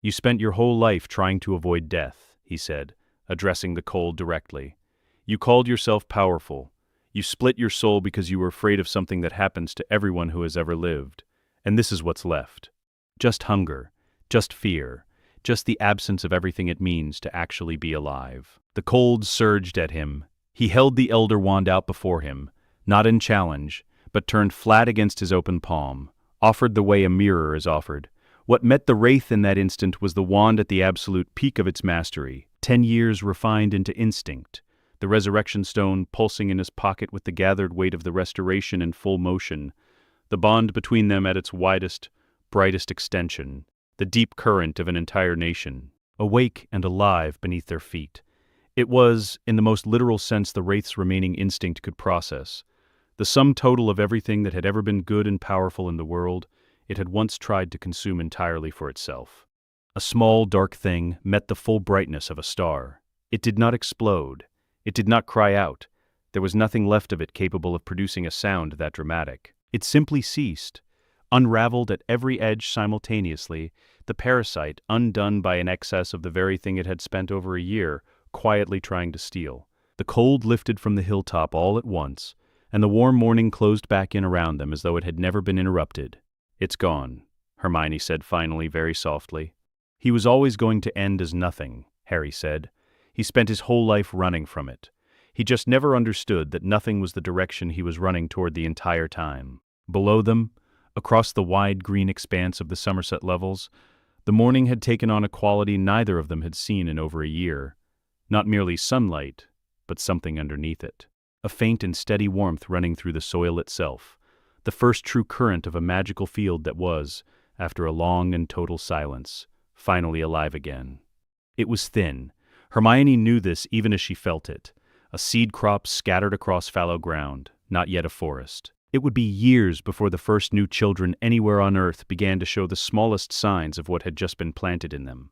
You spent your whole life trying to avoid death, he said, addressing the cold directly. "You called yourself powerful. You split your soul because you were afraid of something that happens to everyone who has ever lived. And this is what's left. Just hunger, just fear, just the absence of everything it means to actually be alive." The cold surged at him. He held the Elder Wand out before him, not in challenge, but turned flat against his open palm, offered the way a mirror is offered. What met the Wraith in that instant was the wand at the absolute peak of its mastery, 10 years refined into instinct, the resurrection stone pulsing in his pocket with the gathered weight of the restoration in full motion, the bond between them at its widest, brightest extension, the deep current of an entire nation, awake and alive beneath their feet. It was, in the most literal sense, the Wraith's remaining instinct could process, the sum total of everything that had ever been good and powerful in the world it had once tried to consume entirely for itself. A small, dark thing met the full brightness of a star. It did not explode. It did not cry out. There was nothing left of it capable of producing a sound that dramatic. It simply ceased, unraveled at every edge simultaneously, the parasite undone by an excess of the very thing it had spent over a year quietly trying to steal. The cold lifted from the hilltop all at once, and the warm morning closed back in around them as though it had never been interrupted. "It's gone," Hermione said finally, very softly. "He was always going to end as nothing," Harry said. "He spent his whole life running from it. He just never understood that nothing was the direction he was running toward the entire time." Below them, across the wide green expanse of the Somerset levels, the morning had taken on a quality neither of them had seen in over a year. Not merely sunlight, but something underneath it. A faint and steady warmth running through the soil itself, the first true current of a magical field that was, after a long and total silence, finally alive again. It was thin. Hermione knew this even as she felt it. A seed crop scattered across fallow ground, not yet a forest. It would be years before the first new children anywhere on Earth began to show the smallest signs of what had just been planted in them.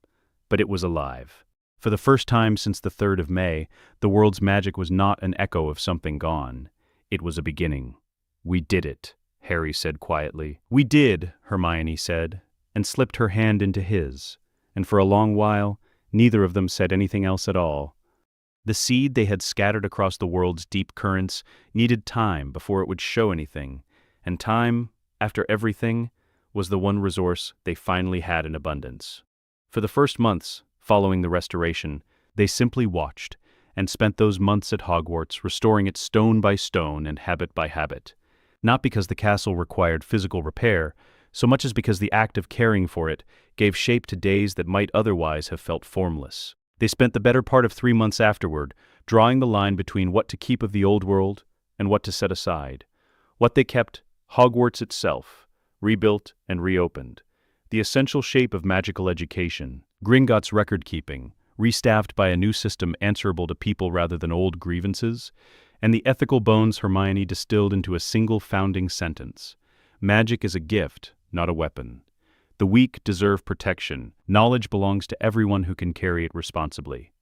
But it was alive. For the first time since the 3rd of May, the world's magic was not an echo of something gone. It was a beginning. "We did it," Harry said quietly. "We did," Hermione said, and slipped her hand into his, and for a long while, neither of them said anything else at all. The seed they had scattered across the world's deep currents needed time before it would show anything, and time, after everything, was the one resource they finally had in abundance. For the first months, following the restoration, they simply watched, and spent those months at Hogwarts restoring it stone by stone and habit by habit. Not because the castle required physical repair, so much as because the act of caring for it gave shape to days that might otherwise have felt formless. They spent the better part of 3 months afterward, drawing the line between what to keep of the old world and what to set aside. What they kept, Hogwarts itself, rebuilt and reopened. The essential shape of magical education, Gringotts record-keeping, restaffed by a new system answerable to people rather than old grievances, and the ethical bones Hermione distilled into a single founding sentence. Magic is a gift, not a weapon. The weak deserve protection. Knowledge belongs to everyone who can carry it responsibly.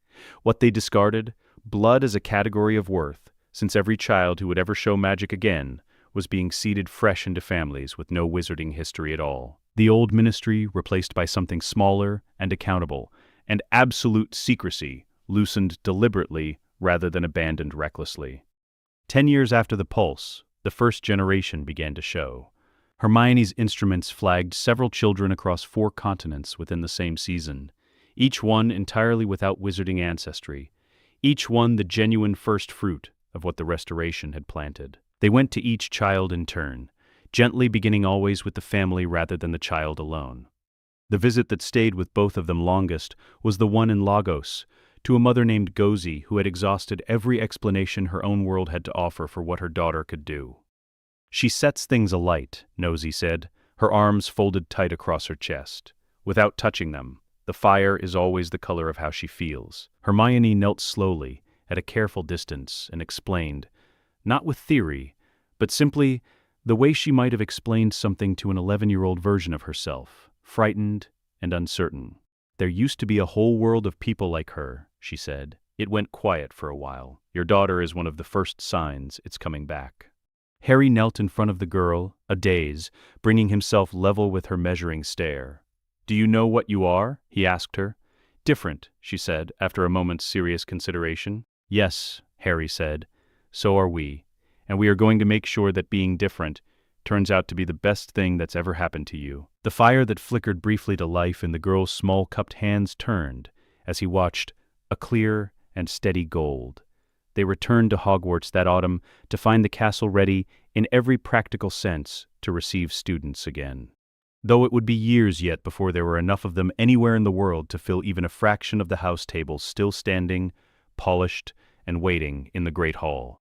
What they discarded, blood as a category of worth, since every child who would ever show magic again was being seeded fresh into families with no wizarding history at all. The old ministry replaced by something smaller and accountable, and absolute secrecy loosened deliberately rather than abandoned recklessly. 10 years after the pulse, the first generation began to show. Hermione's instruments flagged several children across 4 continents within the same season, each one entirely without wizarding ancestry, each one the genuine first fruit of what the restoration had planted. They went to each child in turn, gently beginning always with the family rather than the child alone. The visit that stayed with both of them longest was the one in Lagos, to a mother named Gozi who had exhausted every explanation her own world had to offer for what her daughter could do. "She sets things alight," Nosy said, her arms folded tight across her chest. "Without touching them, the fire is always the color of how she feels." Hermione knelt slowly, at a careful distance, and explained, not with theory, but simply the way she might have explained something to an 11-year-old version of herself, frightened and uncertain. "There used to be a whole world of people like her," she said. "It went quiet for a while. Your daughter is one of the first signs it's coming back." Harry knelt in front of the girl, a daze, bringing himself level with her measuring stare. "Do you know what you are?" he asked her. Different, she said, after a moment's serious consideration. Yes, Harry said, so are we, and we are going to make sure that being different turns out to be the best thing that's ever happened to you. The fire that flickered briefly to life in the girl's small cupped hands turned as he watched a clear and steady gold. They returned to Hogwarts that autumn to find the castle ready in every practical sense to receive students again. Though it would be years yet before there were enough of them anywhere in the world to fill even a fraction of the house tables still standing, polished, and waiting in the great hall.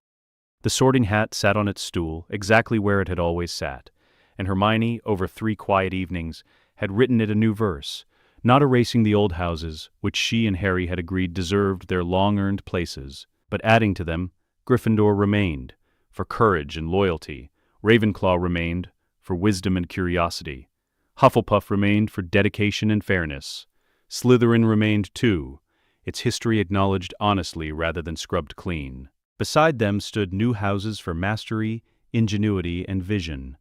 The Sorting Hat sat on its stool, exactly where it had always sat, and Hermione, over 3 quiet evenings, had written it a new verse, not erasing the old houses, which she and Harry had agreed deserved their long-earned places, but adding to them. Gryffindor remained, for courage and loyalty. Ravenclaw remained, for wisdom and curiosity. Hufflepuff remained for dedication and fairness. Slytherin remained too, its history acknowledged honestly rather than scrubbed clean. Beside them stood new houses for mastery, ingenuity, and vision,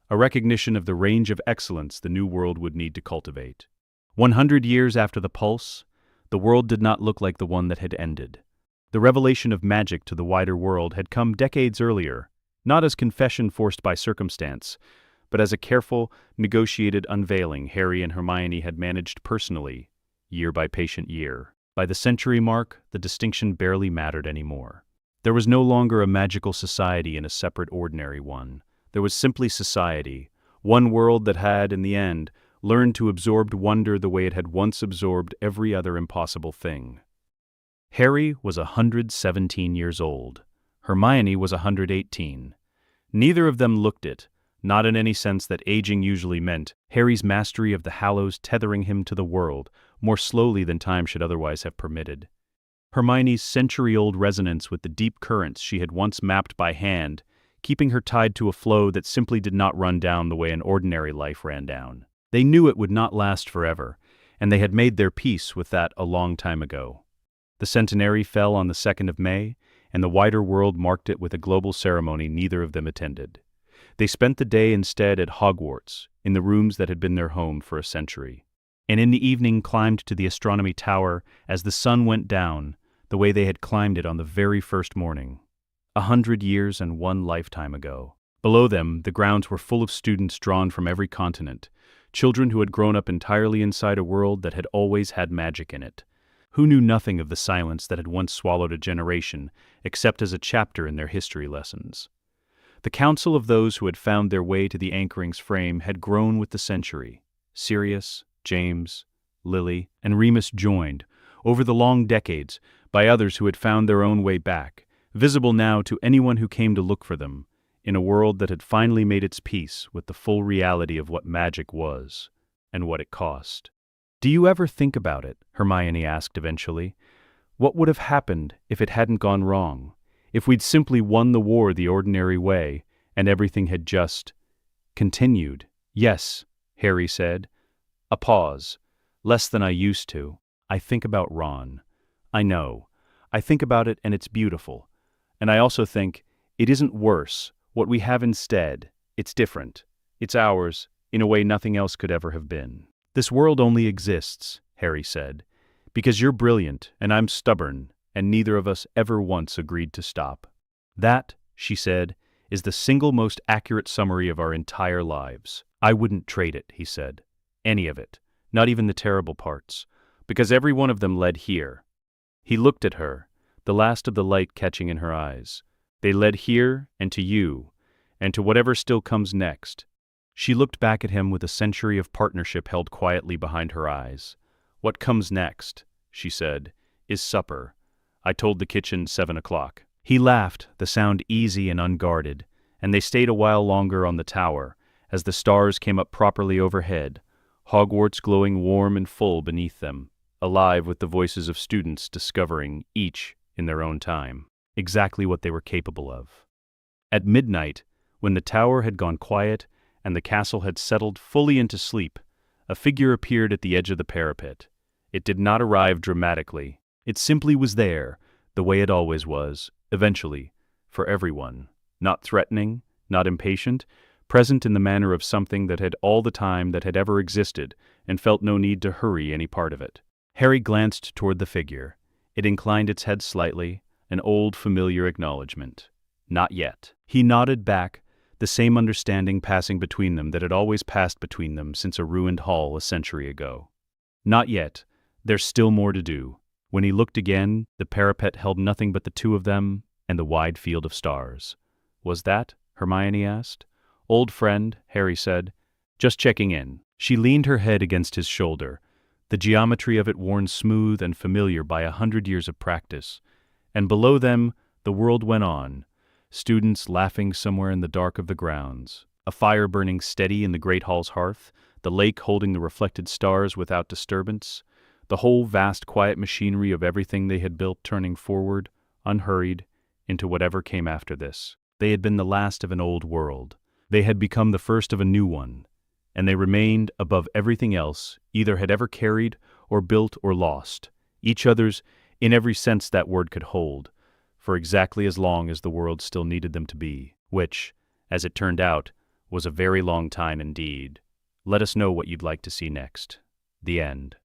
a recognition of the range of excellence the new world would need to cultivate. 100 years after the Pulse, the world did not look like the one that had ended. The revelation of magic to the wider world had come decades earlier, not as confession forced by circumstance, but as a careful, negotiated unveiling Harry and Hermione had managed personally, year by patient year. By the century mark, the distinction barely mattered anymore. There was no longer a magical society and a separate ordinary one. There was simply society, one world that had, in the end, learned to absorb wonder the way it had once absorbed every other impossible thing. Harry was 117 years old. Hermione was 118. Neither of them looked it, not in any sense that aging usually meant, Harry's mastery of the Hallows tethering him to the world more slowly than time should otherwise have permitted. Hermione's century-old resonance with the deep currents she had once mapped by hand, keeping her tied to a flow that simply did not run down the way an ordinary life ran down. They knew it would not last forever, and they had made their peace with that a long time ago. The centenary fell on the 2nd of May, and the wider world marked it with a global ceremony neither of them attended. They spent the day instead at Hogwarts, in the rooms that had been their home for a century, and in the evening climbed to the astronomy tower as the sun went down, the way they had climbed it on the very first morning, 100 years and 1 lifetime ago. Below them, the grounds were full of students drawn from every continent, children who had grown up entirely inside a world that had always had magic in it, who knew nothing of the silence that had once swallowed a generation, except as a chapter in their history lessons. The council of those who had found their way to the anchoring's frame had grown with the century. Sirius, James, Lily, and Remus joined, over the long decades, by others who had found their own way back, visible now to anyone who came to look for them, in a world that had finally made its peace with the full reality of what magic was, and what it cost. "Do you ever think about it?" Hermione asked eventually. "What would have happened if it hadn't gone wrong? If we'd simply won the war the ordinary way, and everything had just continued?" "Yes," Harry said. A pause. "Less than I used to. I think about Ron. I know. I think about it and it's beautiful. And I also think, it isn't worse. What we have instead, it's different. It's ours, in a way nothing else could ever have been. This world only exists," Harry said, "because you're brilliant and I'm stubborn, and neither of us ever once agreed to stop. That," she said, "is the single most accurate summary of our entire lives. I wouldn't trade it," he said. "Any of it, not even the terrible parts, because every one of them led here." He looked at her, the last of the light catching in her eyes. "They led here and to you, and to whatever still comes next." She looked back at him with a century of partnership held quietly behind her eyes. "What comes next," she said, "is supper. I told the kitchen 7 o'clock. He laughed, the sound easy and unguarded, and they stayed a while longer on the tower, as the stars came up properly overhead, Hogwarts glowing warm and full beneath them, alive with the voices of students discovering, each in their own time, exactly what they were capable of. At midnight, when the tower had gone quiet and the castle had settled fully into sleep, a figure appeared at the edge of the parapet. It did not arrive dramatically. It simply was there, the way it always was, eventually, for everyone. Not threatening, not impatient, present in the manner of something that had all the time that had ever existed and felt no need to hurry any part of it. Harry glanced toward the figure. It inclined its head slightly, an old familiar acknowledgement. Not yet. He nodded back, the same understanding passing between them that had always passed between them since a ruined hall a century ago. Not yet. There's still more to do. When he looked again, the parapet held nothing but the two of them and the wide field of stars. Was that? Hermione asked. Old friend, Harry said. Just checking in. She leaned her head against his shoulder, the geometry of it worn smooth and familiar by 100 years of practice. And below them, the world went on, students laughing somewhere in the dark of the grounds, a fire burning steady in the great hall's hearth, the lake holding the reflected stars without disturbance, the whole vast quiet machinery of everything they had built turning forward, unhurried, into whatever came after this. They had been the last of an old world. They had become the first of a new one, and they remained above everything else either had ever carried or built or lost, each other's in every sense that word could hold, for exactly as long as the world still needed them to be, which, as it turned out, was a very long time indeed. Let us know what you'd like to see next. The end.